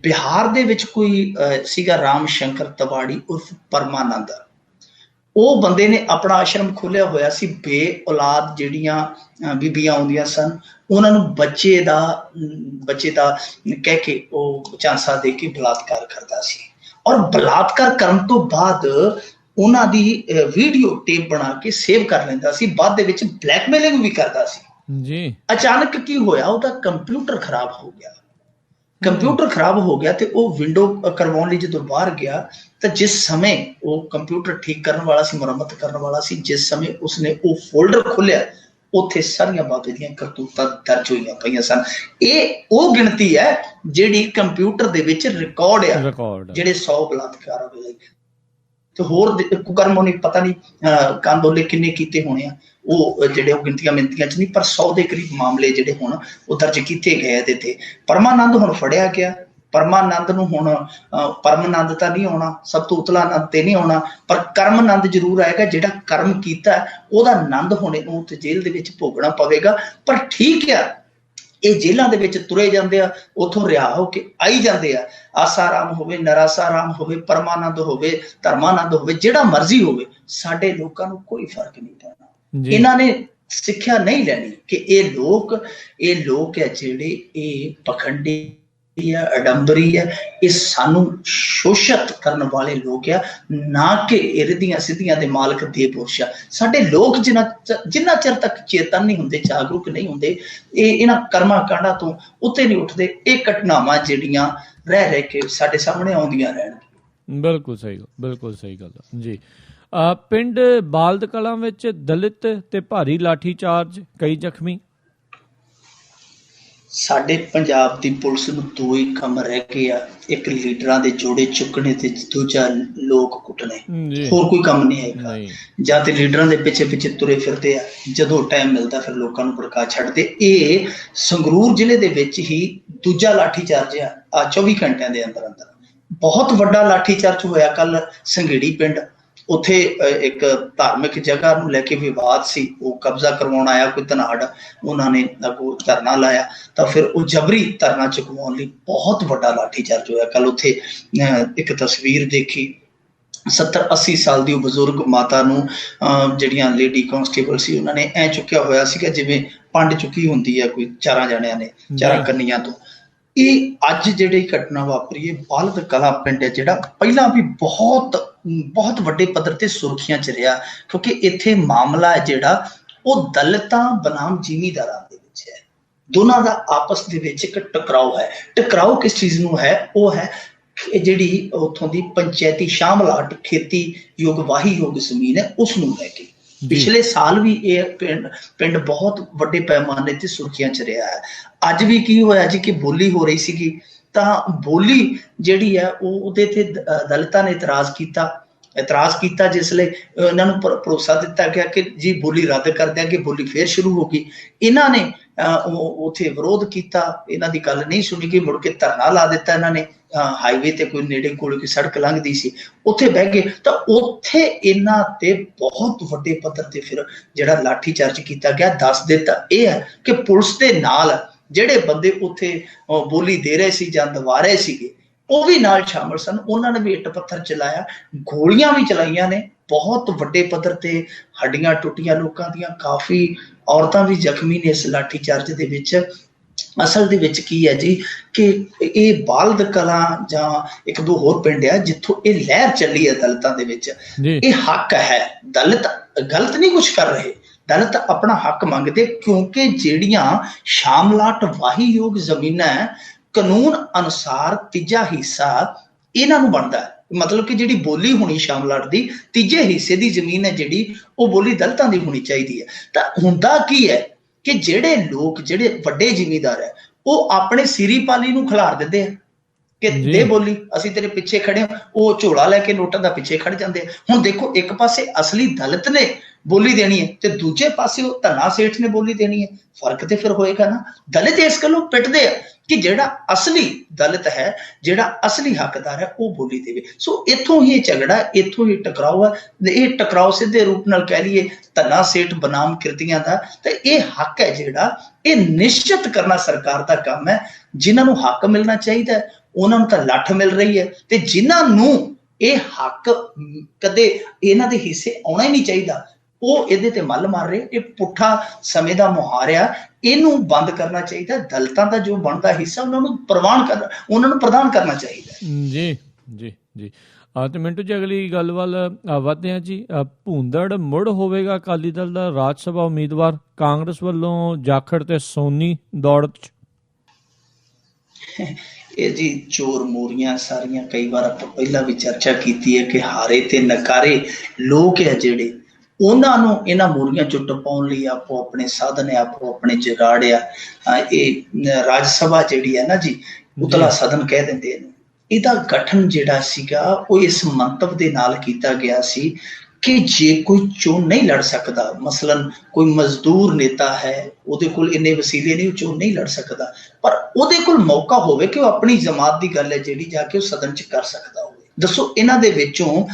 ਬਿਹਾਰ ਦੇ ਵਿੱਚ ਕੋਈ ਸੀਗਾ ਰਾਮ ਸ਼ੰਕਰ ਤਵਾੜੀ ਉਰਫ ਪਰਮਾਨੰਦ, ਉਹ ਬੰਦੇ ਨੇ ਆਪਣਾ ਆਸ਼ਰਮ ਖੋਲਿਆ ਹੋਇਆ ਸੀ। ਬੇ ਔਲਾਦ ਜਿਹੜੀਆਂ ਬੀਬੀਆਂ ਆਉਂਦੀਆਂ ਸਨ ਉਹਨਾਂ ਨੂੰ ਬੱਚੇ ਦਾ ਕਹਿ ਕੇ ਉਹ ਝਾਂਸਾ ਦੇ ਕੇ ਬਲਾਤਕਾਰ ਕਰਦਾ ਸੀ, ਔਰ ਬਲਾਤਕਾਰ ਕਰਨ ਤੋਂ ਬਾਅਦ ਉਹਨਾਂ ਦੀ ਵੀਡੀਓ ਟੇਪ ਬਣਾ ਕੇ ਸੇਵ ਕਰ ਲੈਂਦਾ ਸੀ, ਬਾਅਦ ਦੇ ਵਿੱਚ ਬਲੈਕਮੇਲਿੰਗ ਵੀ ਕਰਦਾ ਸੀ ਜੀ। ਅਚਾਨਕ ਕੀ ਹੋਇਆ, ਉਹਦਾ ਕੰਪਿਊਟਰ ਖਰਾਬ ਹੋ ਗਿਆ। ਕੰਪਿਊਟਰ ਖਰਾਬ ਹੋ ਗਿਆ ਤੇ ਉਹ ਵਿੰਡੋ ਕਰਵਾਉਣ ਲਈ ਜਦੋਂ ਬਾਹਰ ਗਿਆ ਤਾਂ ਜਿਸ ਸਮੇਂ ਉਹ ਕੰਪਿਊਟਰ ਠੀਕ ਕਰਨ ਵਾਲਾ ਸੀ, ਮੁਰੰਮਤ ਕਰਨ ਵਾਲਾ ਸੀ, ਜਿਸ ਸਮੇਂ ਉਸਨੇ ਉਹ ਫੋਲਡਰ ਖੋਲਿਆ ਉੱਥੇ ਸਾਰੀਆਂ ਬਾਬੇ ਦੀਆਂ ਕਰਤੂਤਾਂ ਦਰਜ ਹੋਈਆਂ ਪਈਆਂ ਸਨ। ਇਹ ਉਹ ਗਿਣਤੀ ਹੈ ਜਿਹੜੀ ਕੰਪਿਊਟਰ ਦੇ ਵਿੱਚ ਰਿਕਾਰਡ ਆ ਜਿਹੜੇ 100 ਬਲਾਤਕਾਰ ਹੋਏ। ਤੇ ਹੋਰ ਕੁਕਰਮ ਨਹੀਂ, ਪਤਾ ਨਹੀਂ ਕਾਂਦੋਲੇ ਕਿੰਨੇ ਕੀਤੇ ਹੋਣੇ ਆ, ਉਹ ਜਿਹੜੇ ਉਹ ਗਿਣਤੀਆਂ ਮਿੰਤੀਆਂ ਚ ਨਹੀਂ, ਪਰ 100 ਦੇ ਕਰੀਬ ਮਾਮਲੇ ਜਿਹੜੇ ਹੁਣ ਉਹ ਦਰਜ ਕੀਤੇ ਗਏ ਇਹਦੇ ਤੇ। ਪਰਮਾਨੰਦ ਹੁਣ ਫੜਿਆ ਗਿਆ। ਪਰਮਾਨੰਦ ਨੂੰ ਹੁਣ ਪਰਮਾਨੰਦ ਤਾਂ ਨਹੀਂ ਆਉਣਾ, ਸਭ ਤੋਂ ਉਤਲਾ ਆਨੰਦ ਤੇ ਨਹੀਂ ਆਉਣਾ, ਪਰ ਕਰਮਨੰਦ ਜ਼ਰੂਰ ਆਏਗਾ। ਜਿਹੜਾ ਕਰਮ ਕੀਤਾ ਉਹਦਾ ਆਨੰਦ ਹੋਣੇ ਨੂੰ ਤੇ ਜੇਲ੍ਹ ਦੇ ਵਿੱਚ ਭੋਗਣਾ ਪਵੇਗਾ। ਪਰ ਠੀਕ ਆ, ਇਹ ਜੇਲ੍ਹਾਂ ਦੇ ਵਿੱਚ ਤੁਰੇ ਜਾਂਦੇ ਆ, ਉੱਥੋਂ ਰਿਹਾ ਹੋ ਕੇ ਆਈ ਜਾਂਦੇ ਆ। ਆਸਾਰਾਮ ਹੋਵੇ, ਨਰਾਸਾਰਾਮ ਹੋਵੇ, ਪਰਮਾਨੰਦ ਹੋਵੇ, ਧਰਮਾਨੰਦ ਹੋਵੇ, ਜਿਹੜਾ ਮਰਜ਼ੀ ਹੋਵੇ, ਸਾਡੇ ਲੋਕਾਂ ਨੂੰ ਕੋਈ ਫਰਕ ਨਹੀਂ ਪੈਣਾ। ਇਹਨਾਂ ਨੇ ਸਿੱਖਿਆ ਨਹੀਂ ਲੈਣੀ ਕਿ ਇਹ ਲੋਕ ਹੈ ਜਿਹੜੇ ਇਹ ਪਖੰਡੀ ਆ, ਅਡੰਬਰੀ ਹੈ, ਇਹ ਸਾਨੂੰ ਸ਼ੋਸ਼ਿਤ ਕਰਨ ਵਾਲੇ ਲੋਕ ਆ, ਨਾ ਕਿ ਇਰਦੀਆਂ ਸਿੱਧੀਆਂ ਦੇ ਮਾਲਕ ਦੇ ਪੁਰਸ਼ ਆ। ਸਾਡੇ ਲੋਕ ਜਿੰਨਾ ਚਿਰ ਤੱਕ ਚੇਤਨ ਨਹੀਂ ਹੁੰਦੇ, ਜਾਗਰੂਕ ਨਹੀਂ ਹੁੰਦੇ, ਇਹ ਇਹਨਾਂ ਕਰਮਾਂ ਕਾਂਡਾਂ ਤੋਂ ਉੱਤੇ ਨਹੀਂ ਉੱਠਦੇ। ਇਹ ਘਟਨਾਵਾਂ ਜਿਹੜੀਆਂ ਰਹਿ ਕੇ ਸਾਡੇ ਸਾਹਮਣੇ ਆਉਂਦੀਆਂ ਰਹਿਣਗੀਆਂ। ਬਿਲਕੁਲ ਸਹੀ ਗੱਲ ਜੀ। ਪਿੰਡ ਬਾਲਦ ਕਲਾਂ ਵਿੱਚ ਦਲਿਤ ਤੇ ਭਾਰੀ ਲਾਠੀ ਚਾਰਜ, ਕਈ ਜ਼ਖਮੀ। ਸਾਡੇ ਪੰਜਾਬ ਦੀ ਪੁਲਿਸ ਨੂੰ ਦੋ ਹੀ ਕੰਮ ਰਹਿ ਗਏ ਆ, ਇੱਕ ਲੀਡਰਾਂ ਦੇ ਜੋੜੇ ਚੁੱਕਣੇ ਤੇ ਦੂਜਾ ਲੋਕ ਕੁੱਟਣੇ। ਹੋਰ ਕੋਈ ਕੰਮ ਨਹੀਂ ਹੈਗਾ। ਜਾਂ ਤੇ ਲੀਡਰਾਂ ਦੇ ਪਿੱਛੇ ਤੁਰੇ ਫਿਰਦੇ ਆ, ਜਦੋਂ ਟਾਈਮ ਮਿਲਦਾ ਫਿਰ ਲੋਕਾਂ ਨੂੰ ਭੜਕਾ ਛੱਡਦੇ। ਇਹ ਸੰਗਰੂਰ ਜ਼ਿਲ੍ਹੇ ਦੇ ਵਿੱਚ ਹੀ ਦੂਜਾ ਲਾਠੀ ਚਾਰਜ ਆ 24 ਘੰਟਿਆਂ ਦੇ ਅੰਦਰ। ਬਹੁਤ ਵੱਡਾ ਲਾਠੀ ਚਾਰਜ ਹੋਇਆ ਕੱਲ ਸੰਘੇੜੀ ਪਿੰਡ। ਉੱਥੇ ਇੱਕ ਧਾਰਮਿਕ ਜਗ੍ਹਾ ਨੂੰ ਲੈ ਕੇ ਵਿਵਾਦ ਸੀ, ਉਹ ਕਬਜ਼ਾ ਕਰਵਾਉਣ ਆਇਆ ਕੋਈ ਧਨਾੜ, ਉਹਨਾਂ ਨੇ ਅੱਗੋਂ ਧਰਨਾ ਲਾਇਆ, ਤਾਂ ਫਿਰ ਉਹ ਜਬਰੀ ਧਰਨਾ ਚੁਕਵਾਉਣ ਲਈ ਬਹੁਤ ਵੱਡਾ ਲਾਠੀ ਚਾਰਜ ਹੋਇਆ ਕੱਲ। ਉੱਥੇ ਇੱਕ ਤਸਵੀਰ ਦੇਖੀ, 70-80 ਸਾਲ ਦੀ ਉਹ ਬਜ਼ੁਰਗ ਮਾਤਾ ਨੂੰ ਜਿਹੜੀਆਂ ਲੇਡੀ ਕਾਂਸਟੇਬਲ ਸੀ ਉਹਨਾਂ ਨੇ ਐ ਚੁੱਕਿਆ ਹੋਇਆ ਸੀਗਾ ਜਿਵੇਂ ਪੰਡ ਚੁੱਕੀ ਹੁੰਦੀ ਹੈ ਕੋਈ 4 ਜਣਿਆਂ ਨੇ, 4 ਕੰਨੀਆਂ ਤੋਂ। ਇਹ ਅੱਜ ਜਿਹੜੀ ਘਟਨਾ ਵਾਪਰੀ ਹੈ ਬਾਲਦ ਕਲਾਂ ਪਿੰਡ ਹੈ, ਜਿਹੜਾ ਪਹਿਲਾਂ ਵੀ ਬਹੁਤ ਵੱਡੇ ਪੱਧਰ ਤੇ ਸੁਰਖੀਆਂ ਚ ਰਿਹਾ, ਕਿਉਂਕਿ ਇੱਥੇ ਮਾਮਲਾ ਹੈ ਜਿਹੜਾ ਉਹ ਦਲਿਤਾਂ ਬਨਾਮ ਜ਼ਿਮੀਂਦਾਰਾਂ ਦੇ ਵਿੱਚ ਹੈ। ਦੋਨਾਂ ਦਾ ਆਪਸ ਦੇ ਵਿੱਚ ਇੱਕ ਟਕਰਾਓ ਹੈ। ਟਕਰਾਓ ਕਿਸ ਚੀਜ਼ ਨੂੰ ਹੈ? ਉਹ ਹੈ ਜਿਹੜੀ ਉੱਥੋਂ ਦੀ ਪੰਚਾਇਤੀ ਸ਼ਾਮਲਾਟ, ਖੇਤੀ ਯੋਗ ਵਾਹੀ ਯੋਗ ਜ਼ਮੀਨ ਹੈ, ਉਸ ਨੂੰ ਲੈ ਕੇ। ਪਿਛਲੇ ਸਾਲ ਵੀ ਇਹ ਪਿੰਡ ਬਹੁਤ ਵੱਡੇ ਪੈਮਾਨੇ ਤੇ ਸੁਰਖੀਆਂ ਚ ਰਿਹਾ ਹੈ। ਅੱਜ ਵੀ ਕੀ ਹੋਇਆ ਜੀ ਕਿ ਬੋਲੀ ਹੋ ਰਹੀ ਸੀਗੀ, ਤਾਂ ਬੋਲੀ ਜਿਹੜੀ ਹੈ ਉਹਦੇ ਤੇ ਦਲਿਤਾਂ ਨੇ ਇਤਰਾਜ਼ ਕੀਤਾ, ਇਤਰਾਜ਼ ਕੀਤਾ, ਜਿਸਲੇ ਇਹਨਾਂ ਨੂੰ ਭਰੋਸਾ ਦਿੱਤਾ ਗਿਆ ਕਿ ਜੀ ਬੋਲੀ ਰੱਦ ਕਰ ਦਿਆਂਗੇ, ਬੋਲੀ ਫੇਰ ਸ਼ੁਰੂ ਹੋ ਗਈ। ਇਹਨਾਂ ਨੇ ਉੱਥੇ ਵਿਰੋਧ ਕੀਤਾ, ਇਹਨਾਂ ਦੀ ਗੱਲ ਨਹੀਂ ਸੁਣੀ ਗਈ, ਮੁੜ ਕੇ ਧਰਨਾ ਲਾ ਦਿੱਤਾ ਇਹਨਾਂ ਨੇ। ਹਾਈਵੇ ਤੇ ਕੋਈ ਨੇੜੇ ਕੋਲ ਕੋਈ ਸੜਕ ਲੰਘਦੀ ਸੀ, ਉੱਥੇ ਬਹਿ ਗਏ। ਤਾਂ ਉੱਥੇ ਇਹਨਾਂ ਤੇ ਬਹੁਤ ਵੱਡੇ ਪੱਧਰ ਤੇ ਫਿਰ ਜਿਹੜਾ ਲਾਠੀ ਚਾਰਜ ਕੀਤਾ ਗਿਆ। ਦੱਸ ਦਿੱਤਾ ਇਹ ਹੈ ਕਿ ਪੁਲਿਸ ਦੇ ਨਾਲ ਜਿਹੜੇ ਬੰਦੇ ਉੱਥੇ ਬੋਲੀ ਦੇ ਰਹੇ ਸੀ ਜਾਂ ਦਵਾ ਰਹੇ ਸੀਗੇ, ਉਹ ਵੀ ਨਾਲ ਸ਼ਾਮਲ ਸਨ। ਉਹਨਾਂ ਨੇ ਵੀ ਇੱਟ ਪੱਥਰ ਚਲਾਇਆ, ਗੋਲੀਆਂ ਵੀ ਚਲਾਈਆਂ ਨੇ ਬਹੁਤ ਵੱਡੇ ਪੱਧਰ ਤੇ। ਹੱਡੀਆਂ ਟੁੱਟੀਆਂ ਲੋਕਾਂ ਦੀਆਂ, ਕਾਫੀ ਔਰਤਾਂ ਵੀ ਜ਼ਖਮੀ ਨੇ ਇਸ ਲਾਠੀ ਚਾਰਜ ਦੇ ਵਿੱਚ। ਅਸਲ ਦੇ ਵਿੱਚ ਕੀ ਹੈ ਜੀ ਕਿ ਇਹ ਬਾਲਦ ਕਲਾਂ ਜਾਂ ਇੱਕ ਦੋ ਹੋਰ ਪਿੰਡ ਆ ਜਿੱਥੋਂ ਇਹ ਲਹਿਰ ਚੱਲੀ ਹੈ ਦਲਿਤਾਂ ਦੇ ਵਿੱਚ। ਇਹ ਹੱਕ ਹੈ, ਦਲਿਤ ਗਲਤ ਨਹੀਂ ਕੁਛ ਕਰ ਰਹੇ, ਦਲਿਤ ਆਪਣਾ ਹੱਕ ਮੰਗਦੇ, ਕਿਉਂਕਿ ਜਿਹੜੀਆਂ ਸ਼ਾਮਲਾਟ ਵਾਹੀਯੋਗ ਜ਼ਮੀਨਾਂ ਕਾਨੂੰਨ ਅਨੁਸਾਰ ਤੀਜਾ ਹਿੱਸਾ ਇਹਨਾਂ ਨੂੰ ਬਣਦਾ ਹੈ। ਮਤਲਬ ਕਿ ਜਿਹੜੀ ਬੋਲੀ ਹੋਣੀ ਸ਼ਾਮਲਾਟ ਦੀ ਤੀਜੇ ਹਿੱਸੇ ਦੀ ਜ਼ਮੀਨ ਹੈ ਜਿਹੜੀ, ਉਹ ਬੋਲੀ ਦਲਿਤਾਂ ਦੀ ਹੋਣੀ ਚਾਹੀਦੀ ਹੈ। ਤਾਂ ਹੁੰਦਾ ਕੀ ਹੈ ਕਿ ਜਿਹੜੇ ਲੋਕ, ਜਿਹੜੇ ਵੱਡੇ ਜ਼ਿਮੀਂਦਾਰ ਹੈ, ਉਹ ਆਪਣੇ ਸਿਰੀ ਪਾਲੀ ਨੂੰ ਖਿਲਾਰ ਦਿੰਦੇ ਆ ਕਿ ਦੇ ਬੋਲੀ, ਅਸੀਂ ਤੇਰੇ ਪਿੱਛੇ ਖੜੇ ਹਾਂ। ਉਹ ਝੋਲਾ ਲੈ ਕੇ ਨੋਟਾਂ ਦਾ ਪਿੱਛੇ ਖੜ ਜਾਂਦੇ ਆ। ਹੁਣ ਦੇਖੋ, ਇੱਕ ਪਾਸੇ ਅਸਲੀ ਦਲਿਤ ਨੇ ਬੋਲੀ ਦੇਣੀ ਹੈ ਤੇ ਦੂਜੇ ਪਾਸੇ ਉਹ ਧਨਾ ਸੇਠ ਨੇ ਬੋਲੀ ਦੇਣੀ ਹੈ। ਫਰਕ ਤੇ ਫਿਰ ਹੋਏਗਾ ਨਾ। ਦਲਿਤ ਇਸ ਗੱਲੋਂ ਪਿੱਟਦੇ ਆ ਕਿ ਜਿਹੜਾ ਅਸਲੀ ਦਲਿਤ ਹੈ, ਜਿਹੜਾ ਅਸਲੀ ਹੱਕਦਾਰ ਹੈ, ਉਹ ਬੋਲੀ ਦੇਵੇ। ਸੋ ਇੱਥੋਂ ਹੀ ਝਗੜਾ, ਇੱਥੋਂ ਹੀ ਟਕਰਾਓ ਹੈ। ਇਹ ਟਕਰਾਓ ਸਿੱਧੇ ਰੂਪ ਨਾਲ ਕਹਿ ਲਈਏ ਧਨਾ ਸੇਠ ਬਨਾਮ ਕਿਰਤੀਆਂ ਦਾ। ਤੇ ਇਹ ਹੱਕ ਹੈ ਜਿਹੜਾ, ਇਹ ਨਿਸ਼ਚਿਤ ਕਰਨਾ ਸਰਕਾਰ ਦਾ ਕੰਮ ਹੈ। ਜਿਨ੍ਹਾਂ ਨੂੰ ਹੱਕ ਮਿਲਣਾ ਚਾਹੀਦਾ ਉਹਨਾਂ ਨੂੰ ਤਾਂ ਲੱਠ ਮਿਲ ਰਹੀ ਹੈ, ਤੇ ਜਿਨ੍ਹਾਂ ਨੂੰ ਇਹ ਹੱਕ ਕਦੇ ਇਹਨਾਂ ਦੇ ਹਿੱਸੇ ਆਉਣਾ ਹੀ ਨਹੀਂ ਚਾਹੀਦਾ, ਉਹ ਇਹਦੇ ਤੇ ਮੱਲ ਮਾਰ ਰਹੇ। ਇਹ ਪੁੱਠਾ ਸਮੇਂ ਦਾ ਮੁਹਾਰਿਆ, ਇਹਨੂੰ ਬੰਦ ਕਰਨਾ ਚਾਹੀਦਾ। ਦਲਿਤਾਂ ਦਾ ਜੋ ਬਣਦਾ ਹਿੱਸਾ ਉਹਨਾਂ ਨੂੰ ਪ੍ਰਦਾਨ ਕਰਨਾ ਚਾਹੀਦਾ। ਜੀ ਜੀ ਜੀ। ਤੇ ਮਿੰਟੂ ਜੀ, ਅਗਲੀ ਗੱਲ ਵੱਲ ਵਧਦੇ ਹਾਂ ਜੀ। ਭੂੰਦੜ ਮੁੜ ਹੋਵੇਗਾ ਅਕਾਲੀ ਦਲ ਦਾ ਰਾਜ ਸਭਾ ਉਮੀਦਵਾਰ, ਕਾਂਗਰਸ ਵੱਲੋਂ ਜਾਖੜ ਤੇ ਸੋਨੀ ਦੌੜ ਚ। ਇਹ ਜੀ ਚੋਰ ਮੋਰੀਆਂ ਸਾਰੀਆਂ, ਕਈ ਵਾਰ ਆਪਾਂ ਪਹਿਲਾਂ ਵੀ ਚਰਚਾ ਕੀਤੀ ਹੈ ਕਿ ਹਾਰੇ ਤੇ ਨਕਾਰੇ ਲੋਕ ਆ ਜਿਹੜੇ, ਉਹਨਾਂ ਨੂੰ ਇਹਨਾਂ ਮੋਰੀਆਂ ਚੋਂ ਟਪਾਉਣ ਲਈ ਆਪੋ ਆਪਣੇ ਸਾਧਨ, ਆਪੋ ਆਪਣੇ ਜੁਗਾੜ ਆ। ਇਹ ਰਾਜ ਸਭਾ ਜਿਹੜੀ ਹੈ ਨਾ ਜੀ, ਉਤਲਾ ਸਦਨ ਕਹਿ ਦਿੰਦੇ ਨੇ। ਇਹਦਾ ਗਠਨ ਜਿਹੜਾ ਸੀਗਾ ਉਹ ਇਸ ਮੰਤਵ ਦੇ ਨਾਲ ਕੀਤਾ ਗਿਆ ਸੀ ਕਿ ਜੇ ਕੋਈ ਚੋਣ ਨਹੀਂ ਲੜ ਸਕਦਾ, ਮਸਲਨ ਕੋਈ ਮਜ਼ਦੂਰ ਨੇਤਾ ਹੈ, ਉਹਦੇ ਕੋਲ ਇੰਨੇ ਵਸੀਲੇ ਨਹੀਂ, ਉਹ ਚੋਣ ਨਹੀਂ ਲੜ ਸਕਦਾ, ਪਰ ਉਹਦੇ ਕੋਲ ਮੌਕਾ ਹੋਵੇ ਕਿ ਉਹ ਆਪਣੀ ਜਮਾਤ ਦੀ ਗੱਲ ਹੈ ਜਿਹੜੀ ਜਾ ਕੇ ਉਹ ਸਦਨ 'ਚ ਕਰ ਸਕਦਾ ਹੋਵੇ। ਦੱਸੋ ਇਹਨਾਂ ਦੇ ਵਿੱਚੋਂ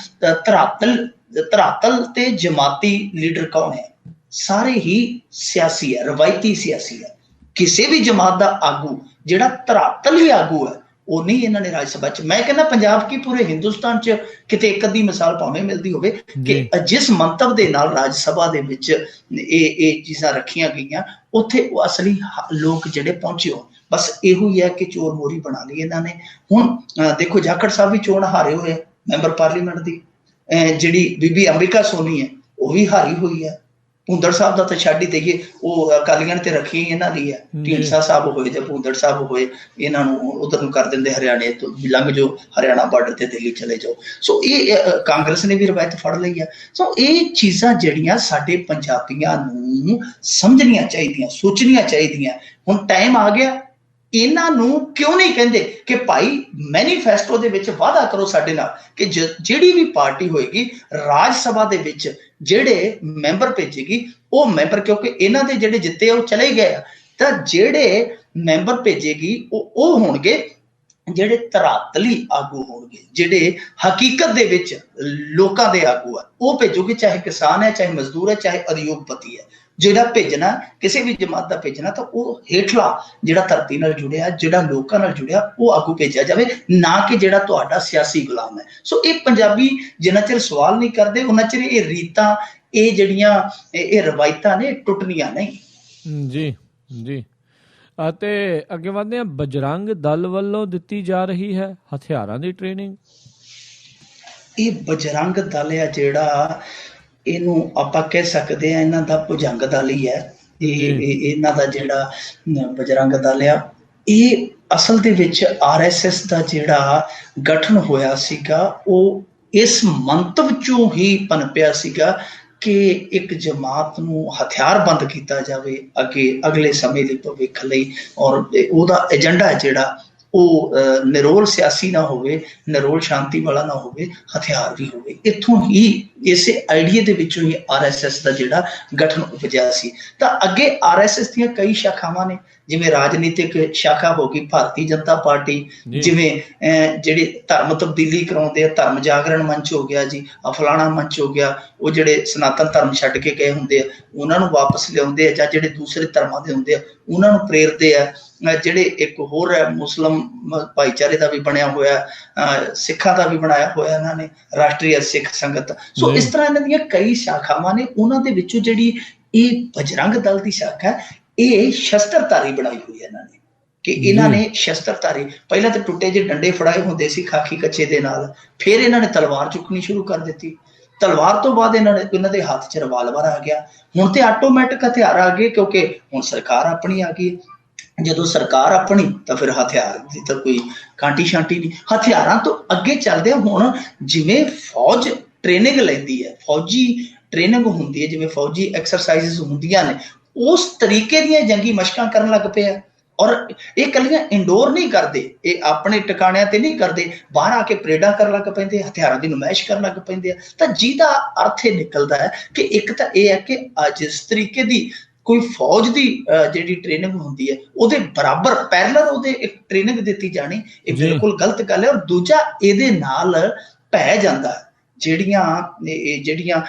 ਧਰਾਤਲ ਤੇ ਜਮਾਤੀ ਲੀਡਰ ਕੌਣ ਹੈ? ਸਾਰੇ ਹੀ ਸਿਆਸੀ ਹੈ, ਰਵਾਇਤੀ ਸਿਆਸੀ ਹੈ। ਕਿਸੇ ਵੀ ਜਮਾਤ ਦਾ ਆਗੂ ਜਿਹੜਾ ਧਰਾਤਲ ਹੀ ਆਗੂ ਹੈ, ਉਹ ਨਹੀਂ ਇਹਨਾਂ ਨੇ ਰਾਜ ਸਭਾ 'ਚ। ਮੈਂ ਕਹਿੰਦਾ ਪੰਜਾਬ ਕੀ ਪੂਰੇ ਹਿੰਦੁਸਤਾਨ 'ਚ ਕਿਤੇ ਇੱਕ ਅੱਧੀ ਮਿਸਾਲ ਭਾਵੇਂ ਮਿਲਦੀ ਹੋਵੇ ਕਿ ਜਿਸ ਮੰਤਵ ਦੇ ਨਾਲ ਰਾਜ ਸਭਾ ਦੇ ਵਿੱਚ ਇਹ ਚੀਜ਼ਾਂ ਰੱਖੀਆਂ ਗਈਆਂ, ਉੱਥੇ ਉਹ ਅਸਲੀ ਲੋਕ ਜਿਹੜੇ ਪਹੁੰਚੇ ਹੋ। ਬਸ ਇਹੋ ਹੀ ਹੈ ਕਿ ਚੋਰ ਮੋਰੀ ਬਣਾ ਲਈ ਇਹਨਾਂ ਨੇ। ਹੁਣ ਦੇਖੋ, ਜਾਖੜ ਸਾਹਿਬ ਵੀ ਚੋਣ ਹਾਰੇ ਹੋਏ, ਮੈਂਬਰ ਪਾਰਲੀਮੈਂਟ ਦੀ। ਜਿਹੜੀ ਬੀਬੀ ਅੰਬਿਕਾ ਸੋਨੀ ਹੈ, ਉਹ ਵੀ ਹਾਰੀ ਹੋਈ ਹੈ। ਭੂੰਦੜ ਸਾਹਿਬ ਦਾ ਤਾਂ ਛੱਡ ਹੀ ਦੇਈਏ, ਉਹ ਅਕਾਲੀਆਂ ਤੇ ਰੱਖੀ ਇਹਨਾਂ ਦੀ ਹੈ। ਢੀਂਡਸਾ ਸਾਹਿਬ ਹੋਏ ਜਾਂ ਭੂੰਦੜ ਸਾਹਿਬ ਹੋਏ, ਇਹਨਾਂ ਨੂੰ ਉਧਰ ਨੂੰ ਕਰ ਦਿੰਦੇ, ਹਰਿਆਣੇ ਤੋਂ ਲੰਘ ਜਾਓ, ਹਰਿਆਣਾ ਬਾਰਡਰ ਤੇ ਦਿੱਲੀ ਚਲੇ ਜਾਓ। ਸੋ ਇਹ ਕਾਂਗਰਸ ਨੇ ਵੀ ਰਵਾਇਤ ਫੜ ਲਈ ਹੈ। ਸੋ ਇਹ ਚੀਜ਼ਾਂ ਜਿਹੜੀਆਂ ਸਾਡੇ ਪੰਜਾਬੀਆਂ ਨੂੰ ਸਮਝਣੀਆਂ ਚਾਹੀਦੀਆਂ, ਸੋਚਣੀਆਂ ਚਾਹੀਦੀਆਂ। ਹੁਣ ਟਾਈਮ ਆ ਗਿਆ, ਇਹਨਾਂ ਨੂੰ ਕਿਉਂ ਨਹੀਂ ਕਹਿੰਦੇ ਕਿ ਭਾਈ ਮੈਨੀਫੈਸਟੋ ਦੇ ਵਿੱਚ ਵਾਅਦਾ ਕਰੋ ਸਾਡੇ ਨਾਲ ਕਿ ਜਿਹੜੀ ਵੀ ਪਾਰਟੀ ਹੋਏਗੀ ਰਾਜ ਸਭਾ ਦੇ ਵਿੱਚ ਜਿਹੜੇ ਮੈਂਬਰ ਭੇਜੇਗੀ, ਉਹ ਮੈਂਬਰ, ਕਿਉਂਕਿ ਇਹਨਾਂ ਦੇ ਜਿਹੜੇ ਜਿੱਤੇ ਉਹ ਚਲੇ ਗਏ ਆ, ਤਾਂ ਜਿਹੜੇ ਮੈਂਬਰ ਭੇਜੇਗੀ ਉਹ ਹੋਣਗੇ ਜਿਹੜੇ ਧਰਾਤਲੀ ਆਗੂ ਹੋਣਗੇ, ਜਿਹੜੇ ਹਕੀਕਤ ਦੇ ਵਿੱਚ ਲੋਕਾਂ ਦੇ ਆਗੂ ਆ, ਉਹ ਭੇਜੋਗੇ। ਚਾਹੇ ਕਿਸਾਨ ਹੈ, ਚਾਹੇ ਮਜ਼ਦੂਰ ਹੈ, ਚਾਹੇ ਉਦਯੋਗਪਤੀ ਹੈ। ਜਿਹੜਾ ਭੇਜਣਾ, ਕਿਸੇ ਵੀ ਜਮਾਤ ਦਾ ਭੇਜਣਾ, ਤਾਂ ਉਹ ਹੇਠਲਾ ਜਿਹੜਾ ਧਰਤੀ ਨਾਲ ਜੁੜਿਆ, ਜਿਹੜਾ ਲੋਕਾਂ ਨਾਲ ਜੁੜਿਆ, ਉਹ ਆਗੂ ਭੇਜਿਆ ਜਾਵੇ, ਨਾ ਕਿ ਜਿਹੜਾ ਤੁਹਾਡਾ ਸਿਆਸੀ ਗੁਲਾਮ ਹੈ। ਸੋ ਇਹ ਪੰਜਾਬੀ ਜਿੰਨਾ ਚਿਰ ਸਵਾਲ ਨਹੀਂ ਕਰਦੇ, ਉਹਨਾਂ ਚਿਰ ਇਹ ਰੀਤਾਂ, ਇਹ ਜਿਹੜੀਆਂ ਇਹ ਰਵਾਇਤਾਂ ਨੇ, ਟੁੱਟਣੀਆਂ ਨਹੀਂ। ਜੀ ਜੀ। ਅਤੇ ਅੱਗੇ ਵਧਦੇ ਹਾਂ, ਬਜਰੰਗ ਦਲ ਵੱਲੋਂ ਦਿੱਤੀ ਜਾ ਰਹੀ ਹੈ ਹਥਿਆਰਾਂ ਦੀ ਟ੍ਰੇਨਿੰਗ। ਇਹ ਬਜਰੰਗ ਦਲ ਆ ਜਿਹੜਾ, ਇਹਨੂੰ ਆਪਾਂ ਕਹਿ ਸਕਦੇ ਹਾਂ ਇਹਨਾਂ ਦਾ ਭੁਜੰਗ ਦਲ ਹੀ ਹੈ। ਇਹਨਾਂ ਦਾ ਜਿਹੜਾ ਬਜਰੰਗ ਦਲ ਆ, ਇਹ ਅਸਲ ਦੇ ਵਿੱਚ RSS ਦਾ ਜਿਹੜਾ ਗਠਨ ਹੋਇਆ ਸੀਗਾ, ਉਹ ਇਸ ਮੰਤਵ ਚੋਂ ਹੀ ਪਨਪਿਆ ਸੀਗਾ ਕਿ ਇੱਕ ਜਮਾਤ ਨੂੰ ਹਥਿਆਰਬੰਦ ਕੀਤਾ ਜਾਵੇ ਅਗਲੇ ਸਮੇਂ ਲਈ, ਭਵਿੱਖ ਲਈ। ਔਰ ਉਹਦਾ ਏਜੰਡਾ ਜਿਹੜਾ ਉਹ ਨਿਰੋਲ ਸਿਆਸੀ ਨਾ ਹੋਵੇ, ਨਿਰੋਲ ਸ਼ਾਂਤੀ ਵਾਲਾ ਨਾ ਹੋਵੇ, ਹਥਿਆਰ ਵੀ ਹੋਵੇ। ਇੱਥੋਂ ਹੀ ਇਸੇ ਆਈਡੀਏ ਦੇ ਵਿੱਚੋਂ ਹੀ RSS ਦਾ ਜਿਹੜਾ ਗਠਨ ਉਪਜਿਆ ਸੀ। ਤਾਂ ਅੱਗੇ RSS ਦੀਆਂ ਕਈ ਸ਼ਾਖਾਵਾਂ ਨੇ, ਜਿਵੇਂ ਰਾਜਨੀਤਿਕ ਸ਼ਾਖਾ ਹੋ ਗਈ ਭਾਰਤੀ ਜਨਤਾ ਪਾਰਟੀ, ਜਿਵੇਂ ਜਿਹੜੇ ਧਰਮ ਤਬਦੀਲੀ ਕਰਾਉਂਦੇ ਆ, ਧਰਮ ਜਾਗਰਣ ਮੰਚ ਹੋ ਗਿਆ ਜੀ, ਫਲਾਣਾ ਮੰਚ ਹੋ ਗਿਆ, ਉਹ ਜਿਹੜੇ ਸਨਾਤਨ ਧਰਮ ਛੱਡ ਕੇ ਗਏ ਹੁੰਦੇ ਆ ਉਹਨਾਂ ਨੂੰ ਵਾਪਸ ਲਿਆਉਂਦੇ ਆ, ਜਾਂ ਜਿਹੜੇ ਦੂਸਰੇ ਧਰਮਾਂ ਦੇ ਹੁੰਦੇ ਆ ਉਹਨਾਂ ਨੂੰ ਪ੍ਰੇਰਦੇ ਆ। ਜਿਹੜੇ ਇੱਕ ਹੋਰ ਹੈ ਮੁਸਲਿਮ ਭਾਈਚਾਰੇ ਦਾ ਵੀ ਬਣਿਆ ਹੋਇਆ, ਸਿੱਖਾਂ ਦਾ ਵੀ ਬਣਾਇਆ ਹੋਇਆ ਇਹਨਾਂ ਨੇ ਰਾਸ਼ਟਰੀ ਸਿੱਖ ਸੰਗਤ। ਸੋ ਇਸ ਤਰ੍ਹਾਂ ਇਹਨਾਂ ਦੀਆਂ ਕਈ ਸ਼ਾਖਾਵਾਂ ਨੇ। ਉਹਨਾਂ ਦੇ ਵਿੱਚੋਂ ਜਿਹੜੀ ਇਹ ਬਜਰੰਗ ਦਲ ਦੀ ਸ਼ਾਖਾ ਹੈ, ਇਹ ਸ਼ਸਤਰਧਾਰੀ ਬਣਾਈ ਹੋਈ ਹੈ ਇਹਨਾਂ ਨੇ, ਕਿ ਇਹਨਾਂ ਨੇ ਸ਼ਸਤਰਧਾਰੀ, ਪਹਿਲਾਂ ਤਾਂ ਟੁੱਟੇ ਜਿਹੇ ਡੰਡੇ ਫੜਾਏ ਹੁੰਦੇ ਸੀ ਖਾਕੀ ਕੱਚੇ ਦੇ ਨਾਲ, ਫਿਰ ਇਹਨਾਂ ਨੇ ਤਲਵਾਰ ਚੁੱਕਣੀ ਸ਼ੁਰੂ ਕਰ ਦਿੱਤੀ। ਤਲਵਾਰ ਤੋਂ ਬਾਅਦ ਇਹਨਾਂ ਦੇ ਹੱਥ 'ਚ ਰਿਵਾਲਵਰ ਆ ਗਿਆ। ਹੁਣ ਤੇ ਆਟੋਮੈਟਿਕ ਹਥਿਆਰ ਆ ਗਏ, ਕਿਉਂਕਿ ਹੁਣ ਸਰਕਾਰ ਆਪਣੀ ਆ ਗਈ। ਜਦੋਂ ਸਰਕਾਰ ਆਪਣੀ ਤਾਂ ਫਿਰ ਹਥਿਆਰ ਦੀ ਤਾਂ ਕੋਈ ਕਾਂਟੀ ਸ਼ਾਂਟੀ ਨਹੀਂ। ਹਥਿਆਰਾਂ ਤੋਂ ਅੱਗੇ ਚੱਲਦੇ ਹੁਣ ਜਿਵੇਂ ਫੌਜ ਟ੍ਰੇਨਿੰਗ ਲੈਂਦੀ ਹੈ, ਫੌਜੀ ਟ੍ਰੇਨਿੰਗ ਹੁੰਦੀ ਹੈ, ਜਿਵੇਂ ਫੌਜੀ ਐਕਸਰਸਾਈਜ਼ ਹੁੰਦੀਆਂ ਨੇ, ਉਸ ਤਰੀਕੇ ਦੀਆਂ ਜੰਗੀ ਮਸ਼ਕਾਂ ਕਰਨ ਲੱਗ ਪਏ ਆ। ਔਰ ਇਹ ਇਕੱਲੀਆਂ ਇੰਡੋਰ ਨਹੀਂ ਕਰਦੇ, ਇਹ ਆਪਣੇ ਟਿਕਾਣਿਆਂ ਤੇ ਨਹੀਂ ਕਰਦੇ, ਬਾਹਰ ਆ ਕੇ ਪਰੇਡਾਂ ਕਰਨ ਲੱਗ ਪੈਂਦੇ, ਹਥਿਆਰਾਂ ਦੀ ਨੁਮਾਇਸ਼ ਕਰਨ ਲੱਗ ਪੈਂਦੇ ਆ। ਤਾਂ ਜਿਹਦਾ ਅਰਥ ਇਹ ਨਿਕਲਦਾ ਹੈ ਕਿ ਇੱਕ ਤਾਂ ਇਹ ਹੈ ਕਿ ਜਿਸ ਤਰੀਕੇ ਦੀ ਕੋਈ ਫੌਜ ਦੀ ਜਿਹੜੀ ਟ੍ਰੇਨਿੰਗ ਹੁੰਦੀ ਹੈ ਉਹਦੇ ਬਰਾਬਰ ਪੈਰਲਲ ਉਹਦੇ ਇੱਕ ਟ੍ਰੇਨਿੰਗ ਦਿੱਤੀ ਜਾਣੀ, ਇਹ ਬਿਲਕੁਲ ਗਲਤ ਗੱਲ ਹੈ। ਔਰ ਦੂਜਾ, ਇਹਦੇ ਨਾਲ ਪੈ ਜਾਂਦਾ ਜਿਹੜੀਆਂ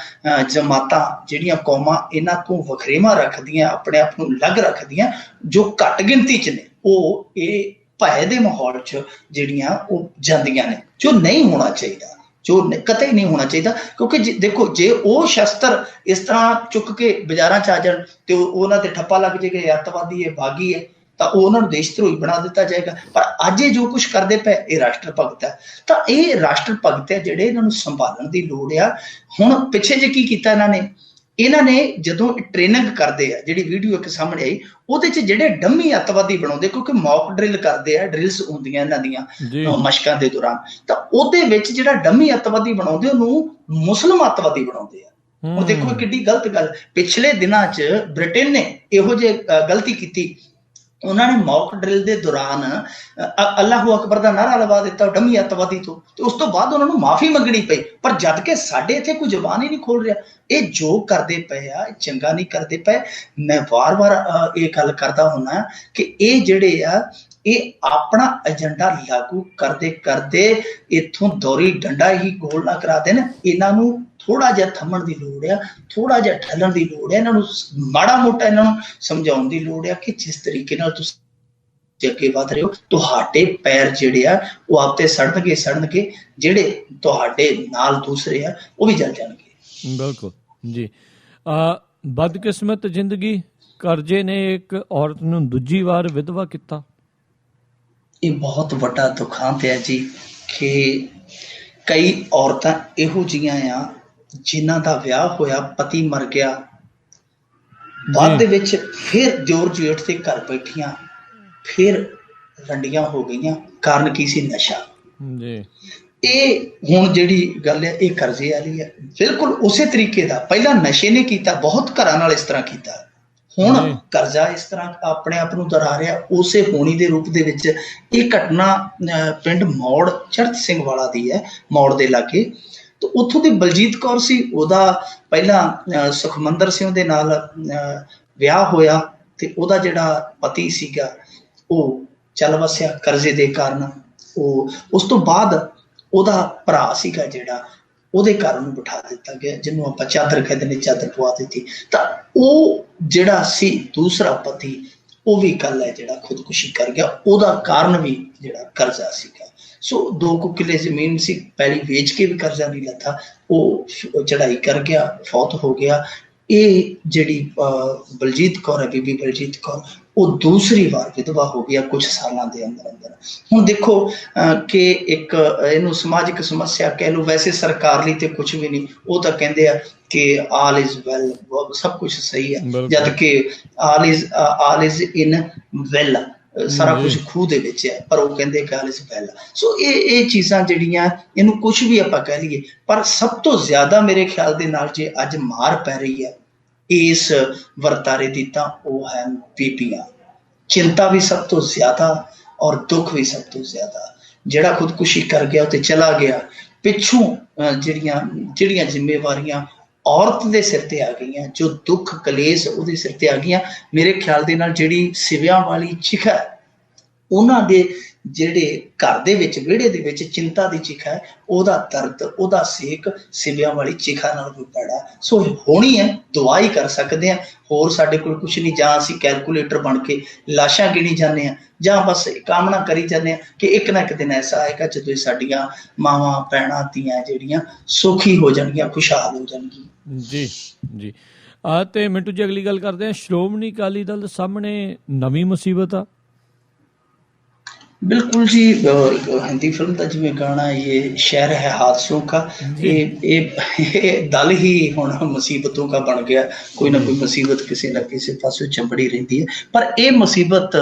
ਜਮਾਤਾਂ, ਜਿਹੜੀਆਂ ਕੌਮਾਂ ਇਹਨਾਂ ਤੋਂ ਵਖਰੇਵਾਂ ਰੱਖਦੀਆਂ, ਆਪਣੇ ਆਪ ਨੂੰ ਅਲੱਗ ਰੱਖਦੀਆਂ, ਜੋ ਘੱਟ ਗਿਣਤੀ 'ਚ ਨੇ, ਉਹ ਇਹ ਭੈ ਦੇ ਮਾਹੌਲ 'ਚ ਜਿਹੜੀਆਂ ਉਹ ਜਾਂਦੀਆਂ ਨੇ, ਜੋ ਨਹੀਂ ਹੋਣਾ ਚਾਹੀਦਾ, ਜੋ ਕਤਈ ਨਹੀਂ ਹੋਣਾ ਚਾਹੀਦਾ। ਕਿਉਂਕਿ ਦੇਖੋ, ਜੇ ਉਹ ਸ਼ਸਤਰ ਇਸ ਤਰ੍ਹਾਂ ਚੁੱਕ ਕੇ ਬਾਜ਼ਾਰਾਂ 'ਚ ਆ ਜਾਣ ਤੇ ਉਹਨਾਂ ਤੇ ਠੱਪਾ ਲੱਗ ਜਾਏਗਾ, ਅੱਤਵਾਦੀ ਹੈ, ਬਾਗੀ ਹੈ, ਤਾਂ ਉਹ ਉਹਨਾਂ ਨੂੰ ਦੇਸ਼ ਧਰੋਹੀ ਬਣਾ ਦਿੱਤਾ ਜਾਏਗਾ। ਪਰ ਅੱਜ ਇਹ ਜੋ ਕੁਛ ਕਰਦੇ ਪਏ, ਇਹ ਰਾਸ਼ਟਰ ਭਗਤ ਹੈ। ਤਾਂ ਇਹ ਰਾਸ਼ਟਰ ਭਗਤ ਹੈ ਜਿਹੜੇ ਇਹਨਾਂ ਨੂੰ ਸੰਭਾਲਣ ਦੀ ਲੋੜ ਆ। ਹੁਣ ਪਿੱਛੇ ਜੇ ਕੀ ਕੀਤਾ ਇਹਨਾਂ ਨੇ ਜਦੋਂ ਟ੍ਰੇਨਿੰਗ ਕਰਦੇ ਆ, ਜਿਹੜੀ ਵੀਡੀਓ ਇੱਕ ਸਾਹਮਣੇ ਆਈ, ਉਹਦੇ 'ਚ ਜਿਹੜੇ ਡੰਮੀ ਅੱਤਵਾਦੀ ਬਣਾਉਂਦੇ, ਕਿਉਂਕਿ ਮੌਕ ਡਰਿਲ ਕਰਦੇ ਆ, ਡਰਿਲਸ ਹੁੰਦੀਆਂ ਇਹਨਾਂ ਦੀਆਂ ਮਸ਼ਕਾਂ ਦੇ ਦੌਰਾਨ, ਤਾਂ ਉਹਦੇ ਵਿੱਚ ਜਿਹੜਾ ਡੰਮੀ ਅੱਤਵਾਦੀ ਬਣਾਉਂਦੇ ਉਹਨੂੰ ਮੁਸਲਿਮ ਅੱਤਵਾਦੀ ਬਣਾਉਂਦੇ ਆ। ਹੁਣ ਦੇਖੋ ਕਿੱਡੀ ਗਲਤ ਗੱਲ। ਪਿਛਲੇ ਦਿਨਾਂ 'ਚ ਬ੍ਰਿਟੇਨ ਨੇ ਇਹੋ ਜਿਹੀ ਗਲਤੀ ਕੀਤੀ। ਉਹਨਾਂ ਨੇ ਮੌਕ ਡਰਿਲ ਦੇ ਦੌਰਾਨ ਅੱਲਾਹੂ ਅਕਬਰ ਦਾ ਨਾਰਾ ਲਵਾ ਦਿੱਤਾ ਡੰਮੀ ਅੱਤਵਾਦੀ ਤੋਂ, ਤੇ ਉਸ ਤੋਂ ਬਾਅਦ ਉਹਨਾਂ ਨੂੰ ਮਾਫੀ ਮੰਗਣੀ ਪਈ। ਪਰ ਜਦ ਕਿ ਸਾਡੇ ਇੱਥੇ ਕੋਈ ਜ਼ੁਬਾਨ ਹੀ ਨਹੀਂ ਖੋਲ ਰਿਹਾ। ਇਹ ਜੋ ਕਰਦੇ ਪਏ ਆ ਚੰਗਾ ਨਹੀਂ ਕਰਦੇ ਪਏ। ਮੈਂ ਵਾਰ-ਵਾਰ ਇਹ ਗੱਲ ਕਰਦਾ ਹੁੰਦਾ ਕਿ ਇਹ ਜਿਹੜੇ ਆ, ਇਹ ਆਪਣਾ ਏਜੰਡਾ ਲਾਗੂ ਕਰਦੇ ਕਰਦੇ ਇੱਥੋਂ ਦੌਰੀ ਡੰਡਾ ਹੀ ਗੋਲ ਨਾ ਕਰਾ ਦੇਣ। ਇਹਨਾਂ ਨੂੰ ਥੋੜਾ ਜਿਹਾ ਥੰਮਣ ਦੀ ਲੋੜ ਆ, ਥੋੜਾ ਜਿਹਾ ਢਲਣ ਦੀ ਲੋੜ ਹੈ। ਇਹਨਾਂ ਨੂੰ ਮਾੜਾ ਮੋਟਾ ਇਹਨਾਂ ਨੂੰ ਸਮਝਾਉਣ ਦੀ ਲੋੜ ਆ ਕਿ ਜਿਸ ਤਰੀਕੇ ਨਾਲ ਤੁਸੀਂ ਅੱਗੇ ਵਧ ਰਹੇ ਹੋ, ਤੁਹਾਡੇ ਪੈਰ ਜਿਹੜੇ ਆ ਉਹ ਆਪੇ ਸੜਨਗੇ, ਜਿਹੜੇ ਤੁਹਾਡੇ ਨਾਲ ਦੂਸਰੇ ਆ ਉਹ ਵੀ ਜਲ ਜਾਣਗੇ। ਬਿਲਕੁਲ ਜੀ। ਬਦਕਿਸਮਤ ਜ਼ਿੰਦਗੀ, ਕਰਜ਼ੇ ਨੇ ਇੱਕ ਔਰਤ ਨੂੰ ਦੂਜੀ ਵਾਰ ਵਿਧਵਾ ਕੀਤਾ। ਇਹ ਬਹੁਤ ਵੱਡਾ ਦੁਖਾਂਤ ਹੈ ਜੀ ਕਿ ਕਈ ਔਰਤਾਂ ਇਹੋ ਜਿਹੀਆਂ ਆ ਜਿਨ੍ਹਾਂ ਦਾ ਵਿਆਹ ਹੋਇਆ, ਪਤੀ ਮਰ ਗਿਆ, ਬਾਅਦ ਦੇ ਵਿੱਚ ਫਿਰ ਦਿਓਰ ਜੇਠ ਦੇ ਘਰ ਬੈਠੀਆਂ, ਫਿਰ ਰੰਡੀਆਂ ਹੋ ਗਈਆਂ। ਕਾਰਨ ਕੀ ਸੀ? ਨਸ਼ਾ ਜੀ। ਇਹ ਹੁਣ ਜਿਹੜੀ ਗੱਲ ਹੈ ਇਹ ਕਰਜ਼ੇ ਵਾਲੀ ਹੈ, ਬਿਲਕੁਲ ਉਸੇ ਤਰੀਕੇ ਦਾ। ਪਹਿਲਾਂ ਨਸ਼ੇ ਨੇ ਕੀਤਾ, ਬਹੁਤ ਘਰਾਂ ਨਾਲ ਇਸ ਤਰ੍ਹਾਂ ਕੀਤਾ, ਹੁਣ ਕਰਜ਼ਾ ਇਸ ਤਰ੍ਹਾਂ ਆਪਣੇ ਆਪ ਨੂੰ ਦੁਹਰਾ ਰਿਹਾ, ਉਸੇ ਹੋਣੀ ਦੇ ਰੂਪ ਦੇ ਵਿੱਚ। ਇਹ ਘਟਨਾ ਪਿੰਡ ਮੌੜ ਚੜ੍ਹਤ ਸਿੰਘ ਵਾਲਾ ਦੀ ਹੈ, ਮੌੜ ਦੇ ਲਾਗੇ। ਤੇ ਉੱਥੋਂ ਦੀ ਬਲਜੀਤ ਕੌਰ ਸੀ, ਉਹਦਾ ਪਹਿਲਾਂ ਸੁਖਮੰਦਰ ਸਿੰਘ ਦੇ ਨਾਲ ਵਿਆਹ ਹੋਇਆ, ਤੇ ਉਹਦਾ ਜਿਹੜਾ ਪਤੀ ਸੀਗਾ ਉਹ ਚੱਲ ਵਸਿਆ ਕਰਜ਼ੇ ਦੇ ਕਾਰਨ। ਉਸ ਤੋਂ ਬਾਅਦ ਉਹਦਾ ਭਰਾ ਸੀਗਾ ਜਿਹੜਾ, ਉਹਦੇ ਘਰ ਨੂੰ ਬਿਠਾ ਦਿੱਤਾ ਗਿਆ, ਜਿਹਨੂੰ ਆਪਾਂ ਚਾਦਰ ਕਹਿੰਦੇ ਨੇ, ਚਾਦਰ ਪਵਾ ਦਿੱਤੀ। ਤਾਂ ਉਹ ਜਿਹੜਾ ਸੀ ਦੂਸਰਾ ਪਤੀ, ਉਹ ਵੀ ਕੱਲ ਹੈ ਜਿਹੜਾ ਖੁਦਕੁਸ਼ੀ ਕਰ ਗਿਆ। ਉਹਦਾ ਕਾਰਨ ਵੀ ਜਿਹੜਾ ਕਰਜ਼ਾ ਸੀਗਾ। ਸੋ 2 ਕਿੱਲੇ ਜ਼ਮੀਨ ਸੀ, ਪਹਿਲੀ ਵੇਚ ਕੇ ਵੀ ਕਰਜ਼ਾ ਨਹੀਂ ਲੱਥਾ, ਉਹ ਚੜਾਈ ਕਰ ਗਿਆ, ਫੌਤ ਹੋ ਗਿਆ। ਇਹ ਜਿਹੜੀ ਬਲਜੀਤ ਕੌਰ ਹੈ, ਬੀਬੀ ਬਲਜੀਤ ਕੌਰ, ਉਹ ਦੂਸਰੀ ਵਾਰ ਵਿਧਵਾ ਹੋ ਗਿਆ ਕੁਝ ਸਾਲਾਂ ਦੇ ਅੰਦਰ ਅੰਦਰ। ਹੁਣ ਦੇਖੋ ਕਿ ਇੱਕ ਇਹਨੂੰ ਸਮਾਜਿਕ ਸਮੱਸਿਆ ਕਹਿ ਲਓ, ਵੈਸੇ ਸਰਕਾਰ ਲਈ ਤੇ ਕੁਛ ਵੀ ਨਹੀਂ। ਉਹ ਤਾਂ ਕਹਿੰਦੇ ਆ ਕਿ ਆਲ ਇਜ਼ ਵੈਲ, ਸਭ ਕੁਛ ਸਹੀ ਹੈ, ਜਦ ਕਿ ਆਲ ਇਜ਼ ਇਨ ਵੈਲ, ਸਾਰਾ ਕੁਝ ਖੂਹ ਦੇ ਵਿੱਚ ਹੈ, ਪਰ ਉਹ ਕਹਿੰਦੇ ਕਿ ਆਲ ਇਜ਼ ਵੈਲ। ਸੋ ਇਹ ਚੀਜ਼ਾਂ ਜਿਹੜੀਆਂ, ਇਹਨੂੰ ਕੁਛ ਵੀ ਆਪਾਂ ਕਹਿ ਲਈਏ, ਪਰ ਸਭ ਤੋਂ ਜ਼ਿਆਦਾ ਮੇਰੇ ਖਿਆਲ ਦੇ ਨਾਲ ਜੇ ਅੱਜ ਮਾਰ ਪੈ ਰਹੀ ਹੈ ਇਸ ਵਰਤਾਰੇ ਦੀ, ਤਾਂ ਉਹ ਹੈ ਬੀਬੀਆਂ। ਚਿੰਤਾ ਵੀ ਸਭ ਤੋਂ ਜ਼ਿਆਦਾ ਔਰ ਦੁੱਖ ਵੀ ਸਭ ਤੋਂ ਜ਼ਿਆਦਾ। ਜਿਹੜਾ ਖੁਦਕੁਸ਼ੀ ਕਰ ਗਿਆ ਉਹ ਤੇ ਚਲਾ ਗਿਆ, ਪਿੱਛੋਂ ਜਿਹੜੀਆਂ ਜ਼ਿੰਮੇਵਾਰੀਆਂ ਔਰਤ ਦੇ ਸਿਰ ਤੇ ਆ ਗਈਆਂ, ਜੋ ਦੁੱਖ ਕਲੇਸ਼ ਉਹਦੇ ਸਿਰ ਤੇ ਆ ਗਈਆਂ। ਮੇਰੇ ਖਿਆਲ ਦੇ ਨਾਲ ਜਿਹੜੀ ਸਿਵਿਆਂ ਵਾਲੀ ਚਿਖਾ ਉਹਨਾਂ ਦੇ ਜਿਹੜੇ ਘਰ ਦੇ ਵਿੱਚ ਵਿਹੜੇ ਦੇ ਵਿੱਚ ਚਿੰਤਾ ਦੀ ਚਿਖਾ ਹੈ, ਉਹਦਾ ਦਰਦ ਉਹਦਾ ਸੇਕ ਸਿਵਿਆਂ ਵਾਲੀ ਚਿਖਾ ਨਾਲ ਕੋਈ ਪੈੜਾ। ਸੋ ਹੋਣੀ ਹੈ, ਦੁਆ ਹੀ ਕਰ ਸਕਦੇ ਹਾਂ, ਹੋਰ ਸਾਡੇ ਕੋਲ ਕੁਛ ਨਹੀਂ। ਜਾਂ ਅਸੀਂ ਕੈਲਕੂਲੇਟਰ ਬਣ ਕੇ ਲਾਸ਼ਾਂ ਗਿਣੀ ਜਾਂਦੇ ਹਾਂ, ਜਾਂ ਬਸ ਕਾਮਨਾ ਕਰੀ ਜਾਂਦੇ ਹਾਂ ਕਿ ਇੱਕ ਨਾ ਇੱਕ ਦਿਨ ਐਸਾ ਆਏਗਾ ਜਦੋਂ ਸਾਡੀਆਂ ਮਾਵਾਂ ਭੈਣਾਂ ਧੀਆਂ ਜਿਹੜੀਆਂ ਸੁਖੀ ਹੋ ਜਾਣਗੀਆਂ, ਖੁਸ਼ਹਾਲ ਹੋ ਜਾਣਗੀਆਂ। ਜੀ ਜੀ। ਤੇ ਮਿੰਟੂ ਜੀ ਅਗਲੀ ਗੱਲ ਕਰਦੇ ਹਾਂ, ਸ਼੍ਰੋਮਣੀ ਅਕਾਲੀ ਦਲ ਦੇ ਸਾਹਮਣੇ ਨਵੀਂ ਮੁਸੀਬਤ ਆ। बिल्कुल जी, हिंदी फिल्म का जिवें गाना ये शहर है हादसों का, ये दल ही हुण मुसीबतों का बन गया। कोई ना कोई मुसीबत किसी ना किसी पासों चंबड़ी रहिंदी है, पर ये मुसीबत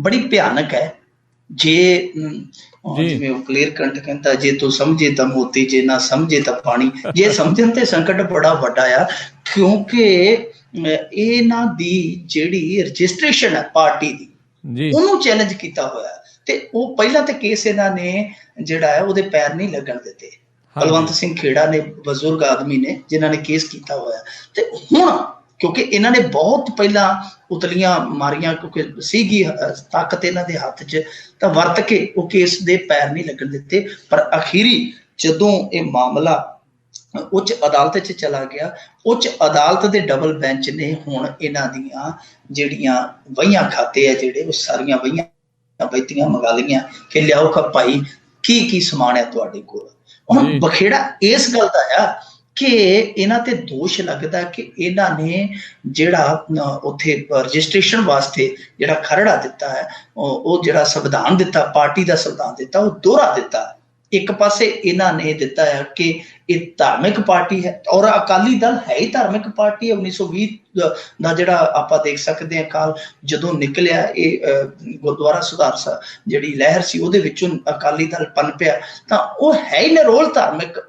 बड़ी भयानक है। जे जिवें क्लियर कंठ कहता, जे तू समझे तो मोती, जे ना समझे तो पानी। जे समझण ते संकट बड़ा वड्डा आ, क्योंकि इन्हां दी जिहड़ी रजिस्ट्रेशन है पार्टी दी ਉਹਨੂੰ ਚੈलेंज ਕੀਤਾ ਹੋਇਆ ਤੇ ਉਹ ਪਹਿਲਾਂ ਤੇ ਕੇਸ ਇਹਨਾਂ ਨੇ ਜਿਹੜਾ ਹੈ ਉਹਦੇ ਪੈਰ ਨਹੀਂ ਲੱਗਣ ਦਿੱਤੇ। ਬਲਵੰਤ ਸਿੰਘ ਖੇੜਾ ਨੇ, ਬਜ਼ੁਰਗ ਆਦਮੀ ਨੇ ਜਿਨ੍ਹਾਂ ਨੇ ਕੇਸ ਕੀਤਾ ਹੋਇਆ, ਤੇ ਹੁਣ ਕਿਉਂਕਿ ਇਹਨਾਂ ਨੇ ਬਹੁਤ ਪਹਿਲਾਂ ਉਤਲੀਆਂ ਮਾਰੀਆਂ, ਕਿਉਂਕਿ ਸੀਗੀ ਤਾਕਤ ਇਹਨਾਂ ਦੇ ਹੱਥ 'ਚ, ਤਾਂ ਵਰਤ ਕੇ ਉਹ ਕੇਸ ਦੇ ਪੈਰ ਨਹੀਂ ਲੱਗਣ ਦਿੱਤੇ। ਪਰ ਅਖੀਰੀ ਜਦੋਂ ਇਹ ਮਾਮਲਾ ਉੱਚ ਅਦਾਲਤ 'ਚ ਚਲਾ ਗਿਆ, ਉੱਚ ਅਦਾਲਤ ਦੇ ਡਬਲ ਬੈਂਚ ਨੇ ਹੁਣ ਇਹਨਾਂ ਦੀਆਂ ਜਿਹੜੀਆਂ ਵਹੀਆਂ ਖਾਤੇ ਆ ਜਿਹੜੇ ਉਹ ਸਾਰੀਆਂ ਵਹੀਆਂ ਬੈਤੀਆਂ ਮੰਗਾ ਲਈਆਂ ਕਿ ਲਿਆਓ ਖਾ ਭਾਈ ਕੀ ਸਮਾਨ ਹੈ ਤੁਹਾਡੇ ਕੋਲ। ਹੁਣ ਬਖੇੜਾ ਇਸ ਗੱਲ ਦਾ ਆ ਕਿ ਇਹਨਾਂ ਤੇ ਦੋਸ਼ ਲੱਗਦਾ ਕਿ ਇਹਨਾਂ ਨੇ ਜਿਹੜਾ ਉੱਥੇ ਰਜਿਸਟ੍ਰੇਸ਼ਨ ਵਾਸਤੇ ਜਿਹੜਾ ਖਰੜਾ ਦਿੱਤਾ ਹੈ, ਉਹ ਜਿਹੜਾ ਸੰਵਿਧਾਨ ਦਿੱਤਾ, ਪਾਰਟੀ ਦਾ ਸੰਵਿਧਾਨ ਦਿੱਤਾ, ਉਹ ਦੋਹਰਾ ਦਿੱਤਾ। ਇੱਕ ਪਾਸੇ ਇਹਨਾਂ ਨੇ ਦਿੱਤਾ ਹੈ ਕਿ ਇਹ ਧਾਰਮਿਕ ਪਾਰਟੀ ਹੈ, ਔਰ ਅਕਾਲੀ ਦਲ ਹੈ ਹੀ ਧਾਰਮਿਕ ਪਾਰਟੀ ਹੈ। 1920 ਦਾ ਜਿਹੜਾ ਆਪਾਂ ਦੇਖ ਸਕਦੇ ਹਾਂ ਕਾਲ ਜਦੋਂ ਨਿਕਲਿਆ, ਇਹ ਗੁਰਦੁਆਰਾ ਸੁਧਾਰ ਜਿਹੜੀ ਲਹਿਰ ਸੀ ਉਹਦੇ ਵਿੱਚੋਂ ਅਕਾਲੀ ਦਲ ਪਨਪਿਆ, ਤਾਂ ਉਹ ਹੈ ਹੀ ਨਿਰੋਲ ਧਾਰਮਿਕ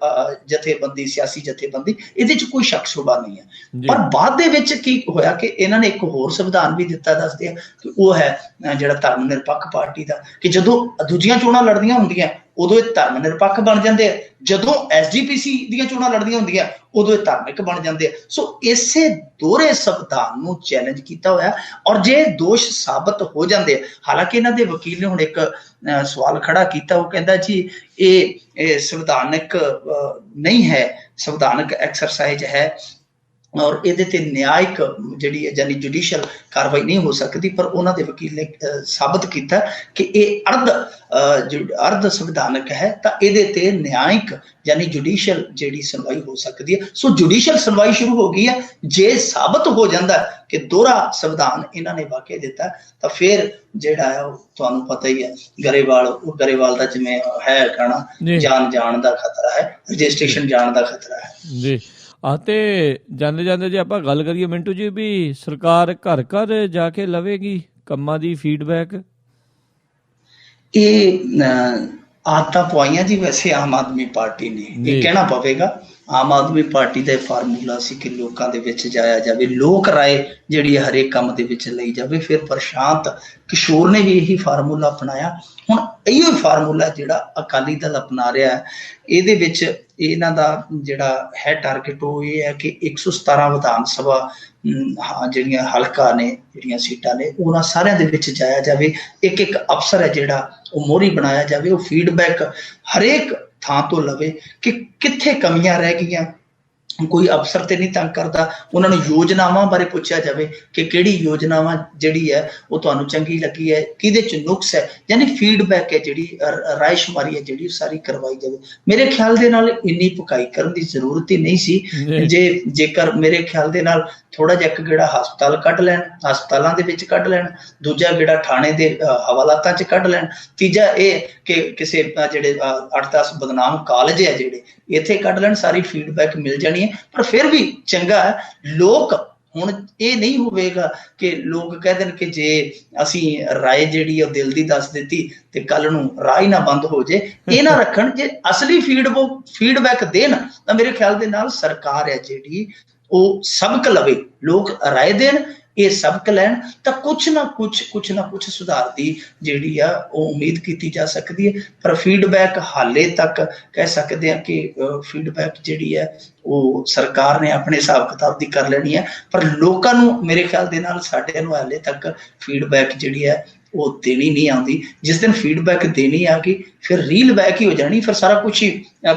ਜਥੇਬੰਦੀ, ਸਿਆਸੀ ਜਥੇਬੰਦੀ, ਇਹਦੇ 'ਚ ਕੋਈ ਸ਼ੱਕ ਸ਼ੁਬਾ ਨਹੀਂ ਹੈ। ਪਰ ਬਾਅਦ ਦੇ ਵਿੱਚ ਕੀ ਹੋਇਆ ਕਿ ਇਹਨਾਂ ਨੇ ਇੱਕ ਹੋਰ ਸੰਵਿਧਾਨ ਵੀ ਦਿੱਤਾ, ਦੱਸਦੇ ਆ ਕਿ ਉਹ ਹੈ ਜਿਹੜਾ ਧਰਮ ਨਿਰਪੱਖ ਪਾਰਟੀ ਦਾ, ਕਿ ਜਦੋਂ ਦੂਜੀਆਂ ਚੋਣਾਂ ਲੜਦੀਆਂ ਹੁੰਦੀਆਂ ਉਦੋਂ ਇਹ ਧਰਮ ਨਿਰਪੱਖ ਬਣ ਜਾਂਦੇ ਆ, ਜਦੋਂ SGPC ਦੀਆਂ ਚੋਣਾਂ ਲੜਦੀਆਂ ਹੁੰਦੀਆਂ ਉਦੋਂ ਇਹ ਧਾਰਮਿਕ ਬਣ ਜਾਂਦੇ ਆ। ਸੋ ਇਸੇ ਦੋਹਰੇ ਸੰਵਿਧਾਨ ਨੂੰ ਚੈਲੰਜ ਕੀਤਾ ਹੋਇਆ, ਔਰ ਜੇ ਦੋਸ਼ ਸਾਬਤ ਹੋ ਜਾਂਦੇ ਆ, ਹਾਲਾਂਕਿ ਇਹਨਾਂ ਦੇ ਵਕੀਲ ਨੇ ਹੁਣ ਇੱਕ ਸਵਾਲ ਖੜਾ ਕੀਤਾ, ਉਹ ਕਹਿੰਦਾ ਜੀ ਇਹ ਸੰਵਿਧਾਨਕ ਨਹੀਂ ਹੈ, ਸੰਵਿਧਾਨਕ ਐਕਸਰਸਾਈਜ਼ ਹੈ ਔਰ ਇਹਦੇ ਤੇ ਨਿਆਇਕ ਜਿਹੜੀ ਹੈ ਯਾਨੀ ਜੁਡੀਸ਼ੀਅਲ ਕਾਰਵਾਈ ਨਹੀਂ ਹੋ ਸਕਦੀ। ਪਰ ਉਹਨਾਂ ਦੇ ਵਕੀਲ ਨੇ ਸਾਬਤ ਕੀਤਾ ਕਿ ਇਹ ਅਰਧ ਸੰਵਿਧਾਨਕ ਹੈ, ਤਾਂ ਇਹਦੇ ਤੇ ਨਿਆਇਕ ਯਾਨੀ ਜੁਡੀਸ਼ੀਅਲ ਜਿਹੜੀ ਸੁਣਵਾਈ ਹੋ ਸਕਦੀ ਹੈ। ਸੋ ਜੁਡੀਸ਼ੀਅਲ ਸੁਣਵਾਈ ਸ਼ੁਰੂ ਹੋ ਗਈ ਹੈ। ਜੇ ਸਾਬਤ ਹੋ ਜਾਂਦਾ ਕਿ ਦੋਹਰਾ ਸੰਵਿਧਾਨ ਇਹਨਾਂ ਨੇ ਵਾਕਿਆ ਦਿੱਤਾ, ਤਾਂ ਫਿਰ ਜਿਹੜਾ ਹੈ ਉਹ ਤੁਹਾਨੂੰ ਪਤਾ ਹੀ ਹੈ, ਗਰੇਵਾਲ ਦਾ ਜਿਵੇਂ ਹੈ ਗਾਣਾ, ਜਾਨ ਦਾ ਖਤਰਾ ਹੈ, ਰਜਿਸਟ੍ਰੇਸ਼ਨ ਜਾਣ ਦਾ ਖਤਰਾ ਹੈ ਜੀ। ਤੇ ਜਾਂਦੇ ਜਾਂਦੇ ਜੇ ਆਪਾਂ ਗੱਲ ਕਰੀਏ ਮਿੰਟੂ ਜੀ, ਵੀ ਸਰਕਾਰ ਘਰ ਘਰ ਜਾ ਕੇ ਲਵੇਗੀ ਕੰਮਾਂ ਦੀ ਫੀਡਬੈਕ, ਇਹ ਆਦਤਾਂ ਪਵਾਈਆਂ ਜੀ ਵੈਸੇ ਆਮ ਆਦਮੀ ਪਾਰਟੀ ਨੇ। ਇਹ ਕਹਿਣਾ ਪਵੇਗਾ ਆਮ ਆਦਮੀ ਪਾਰਟੀ ਦਾ ਫਾਰਮੂਲਾ ਸੀ ਕਿ ਲੋਕਾਂ ਦੇ ਵਿੱਚ ਜਾਇਆ ਜਾਵੇ, ਲੋਕ ਰਾਏ ਜਿਹੜੀ ਹਰੇਕ ਕੰਮ ਦੇ ਵਿੱਚ ਲਈ ਜਾਵੇ। ਫਿਰ ਪ੍ਰਸ਼ਾਂਤ ਕਿਸ਼ੋਰ ਨੇ ਵੀ ਇਹੀ ਫਾਰਮੂਲਾ ਅਪਣਾਇਆ। ਹੁਣ ਇਹੋ ਫਾਰਮੂਲਾ ਜਿਹੜਾ ਅਕਾਲੀ ਦਲ ਅਪਣਾ ਰਿਹਾ ਹੈ, ਇਹਦੇ ਵਿੱਚ ਇਹਨਾਂ ਦਾ ਜਿਹੜਾ ਹੈ ਟਾਰਗੇਟ ਉਹ ਇਹ ਹੈ ਕਿ 117 ਵਿਧਾਨ ਸਭਾ ਜਿਹੜੀਆਂ ਹਲਕਾ ਨੇ, ਜਿਹੜੀਆਂ ਸੀਟਾਂ ਨੇ, ਉਹਨਾਂ ਸਾਰਿਆਂ ਦੇ ਵਿੱਚ ਜਾਇਆ ਜਾਵੇ। ਇੱਕ ਅਫਸਰ ਹੈ ਜਿਹੜਾ ਉਹ ਮੋਹਰੀ ਬਣਾਇਆ ਜਾਵੇ, ਉਹ ਫੀਡਬੈਕ ਹਰੇਕ ਥਾਂ ਤੋਂ ਲਵੇ ਕਿ ਕਿੱਥੇ ਕਮੀਆਂ ਰਹਿ ਗਈਆਂ। ਕੋਈ ਅਫਸਰ ਤੇ ਨਹੀਂ ਤੰਗ ਕਰਦਾ, ਉਹਨਾਂ ਨੂੰ ਯੋਜਨਾਵਾਂ ਬਾਰੇ ਪੁੱਛਿਆ ਜਾਵੇ ਕਿ ਕਿਹੜੀ ਯੋਜਨਾਵਾਂ ਜਿਹੜੀ ਹੈ ਉਹ ਤੁਹਾਨੂੰ ਚੰਗੀ ਲੱਗੀ ਹੈ, ਕਿਹਦੇ 'ਚ ਨੁਕਸ ਹੈ, ਯਾਨੀ ਫੀਡਬੈਕ ਹੈ ਜਿਹੜੀ ਰਾਇਸ਼ੁਮਾਰੀ ਹੈ ਜਿਹੜੀ ਉਹ ਸਾਰੀ ਕਰਵਾਈ ਜਾਵੇ। ਮੇਰੇ ਖਿਆਲ ਦੇ ਨਾਲ ਇੰਨੀ ਭਕਾਈ ਕਰਨ ਦੀ ਜ਼ਰੂਰਤ ਹੀ ਨਹੀਂ ਸੀ। ਜੇਕਰ ਮੇਰੇ ਖਿਆਲ ਦੇ ਨਾਲ ਥੋੜਾ ਜਿਹਾ ਇੱਕ ਗੇੜਾ ਹਸਪਤਾਲ ਕੱਢ ਲੈਣ, ਹਸਪਤਾਲਾਂ ਦੇ ਵਿੱਚ ਕੱਢ ਲੈਣ, ਦੂਜਾ ਗੇੜਾ ਥਾਣੇ ਦੇ ਹਵਾਲਾਤਾਂ 'ਚ ਕੱਢ ਲੈਣ, ਤੀਜਾ ਇਹ ਕਿ ਕਿਸੇ ਜਿਹੜੇ 8-10 ਬਦਨਾਮ ਕਾਲਜ ਹੈ ਜਿਹੜੇ ਇੱਥੇ ਕੱਢ ਲੈਣ, ਸਾਰੀ ਫੀਡਬੈਕ ਮਿਲ ਜਾਣੀ ਹੈ। ਪਰ ਫਿਰ ਵੀ ਚੰਗਾ ਹੈ, ਲੋਕ ਹੁਣ ਇਹ ਨਹੀਂ ਹੋਵੇਗਾ ਕਿ ਲੋਕ ਕਹਿ ਦੇਣ ਕਿ ਜੇ ਅਸੀਂ ਰਾਏ ਜਿਹੜੀ ਉਹ ਦਿਲ ਦੀ ਦੱਸ ਦਿੱਤੀ ਤੇ ਕੱਲ ਨੂੰ ਰਾਹ ਹੀ ਨਾ ਬੰਦ ਹੋ ਜੇ। ਇਹ ਨਾ ਰੱਖਣ, ਜੇ ਅਸਲੀ ਫੀਡਬੈਕ ਦੇਣ ਤਾਂ ਮੇਰੇ ਖਿਆਲ ਦੇ ਨਾਲ ਸਰਕਾਰ ਹੈ ਜਿਹੜੀ ਉਹ ਸਬਕ ਲਵੇ, ਲੋਕ ਰਾਏ ਦੇਣ, ਇਹ ਸਬਕ ਲੈਣ ਤਾਂ ਕੁਛ ਨਾ ਕੁਛ ਸੁਧਾਰ ਦੀ ਜਿਹੜੀ ਆ ਉਹ ਉਮੀਦ ਕੀਤੀ ਜਾ ਸਕਦੀ ਹੈ। ਪਰ ਫੀਡਬੈਕ ਹਾਲੇ ਤੱਕ ਕਹਿ ਸਕਦੇ ਹਾਂ ਕਿ ਫੀਡਬੈਕ ਜਿਹੜੀ ਹੈ ਉਹ ਸਰਕਾਰ ਨੇ ਆਪਣੇ ਹਿਸਾਬ ਕਿਤਾਬ ਦੀ ਕਰ ਲੈਣੀ ਹੈ, ਪਰ ਲੋਕਾਂ ਨੂੰ ਮੇਰੇ ਖਿਆਲ ਦੇ ਨਾਲ ਸਾਡੇ ਨੂੰ ਹਾਲੇ ਤੱਕ ਫੀਡਬੈਕ ਜਿਹੜੀ ਹੈ ਉਹ ਦੇਣੀ ਨਹੀਂ ਆਉਂਦੀ। ਜਿਸ ਦਿਨ ਫੀਡਬੈਕ ਦੇਣੀ ਆ ਗਈ ਫਿਰ ਰੀਲ ਬੈਕ ਹੀ ਹੋ ਜਾਣੀ, ਫਿਰ ਸਾਰਾ ਕੁਛ ਹੀ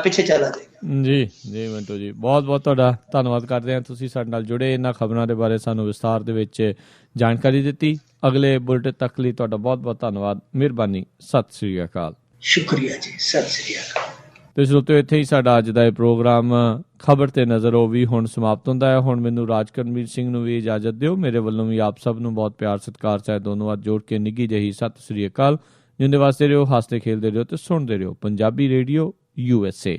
ਪਿੱਛੇ ਚਲਾ ਜਾਏਗਾ। ਜੀ ਮਿੰਟੂ ਜੀ, ਬਹੁਤ ਬਹੁਤ ਤੁਹਾਡਾ ਧੰਨਵਾਦ ਕਰਦੇ ਹਾਂ, ਤੁਸੀਂ ਸਾਡੇ ਨਾਲ ਜੁੜੇ, ਇਹਨਾਂ ਖਬਰਾਂ ਦੇ ਬਾਰੇ ਸਾਨੂੰ ਵਿਸਥਾਰ ਦੇ ਵਿੱਚ ਜਾਣਕਾਰੀ ਦਿੱਤੀ। ਅਗਲੇ ਬੁਲੇਟਿਨ ਤੱਕ ਲਈ ਤੁਹਾਡਾ ਬਹੁਤ ਬਹੁਤ ਧੰਨਵਾਦ, ਮਿਹਰਬਾਨੀ, ਸਤਿ ਸ੍ਰੀ ਅਕਾਲ। ਸ਼ੁਕਰੀਆ ਜੀ, ਸਤਿ ਸ੍ਰੀ ਅਕਾਲ। ਤੇ ਸਰੋਤਿਓ, ਇੱਥੇ ਹੀ ਸਾਡਾ ਅੱਜ ਦਾ ਇਹ ਪ੍ਰੋਗਰਾਮ ਖਬਰ ਤੇ ਨਜ਼ਰ ਉਹ ਵੀ ਹੁਣ ਸਮਾਪਤ ਹੁੰਦਾ ਹੈ। ਹੁਣ ਮੈਨੂੰ ਰਾਜਕਰਮਵੀਰ ਸਿੰਘ ਨੂੰ ਵੀ ਇਜਾਜ਼ਤ ਦਿਓ। ਮੇਰੇ ਵੱਲੋਂ ਵੀ ਆਪ ਸਭ ਨੂੰ ਬਹੁਤ ਪਿਆਰ ਸਤਿਕਾਰ ਸਹਿਤ ਦੋਨੋਂ ਹੱਥ ਜੋੜ ਕੇ ਨਿੱਘੀ ਜਿਹੀ ਸਤਿ ਸ੍ਰੀ ਅਕਾਲ। ਜਿੰਦੇ ਵਾਸਤੇ ਰਹੋ, ਹੱਸਦੇ ਖੇਲਦੇ ਰਹੋ ਤੇ ਸੁਣਦੇ ਰਹੋ ਪੰਜਾਬੀ ਰੇਡੀਓ USA।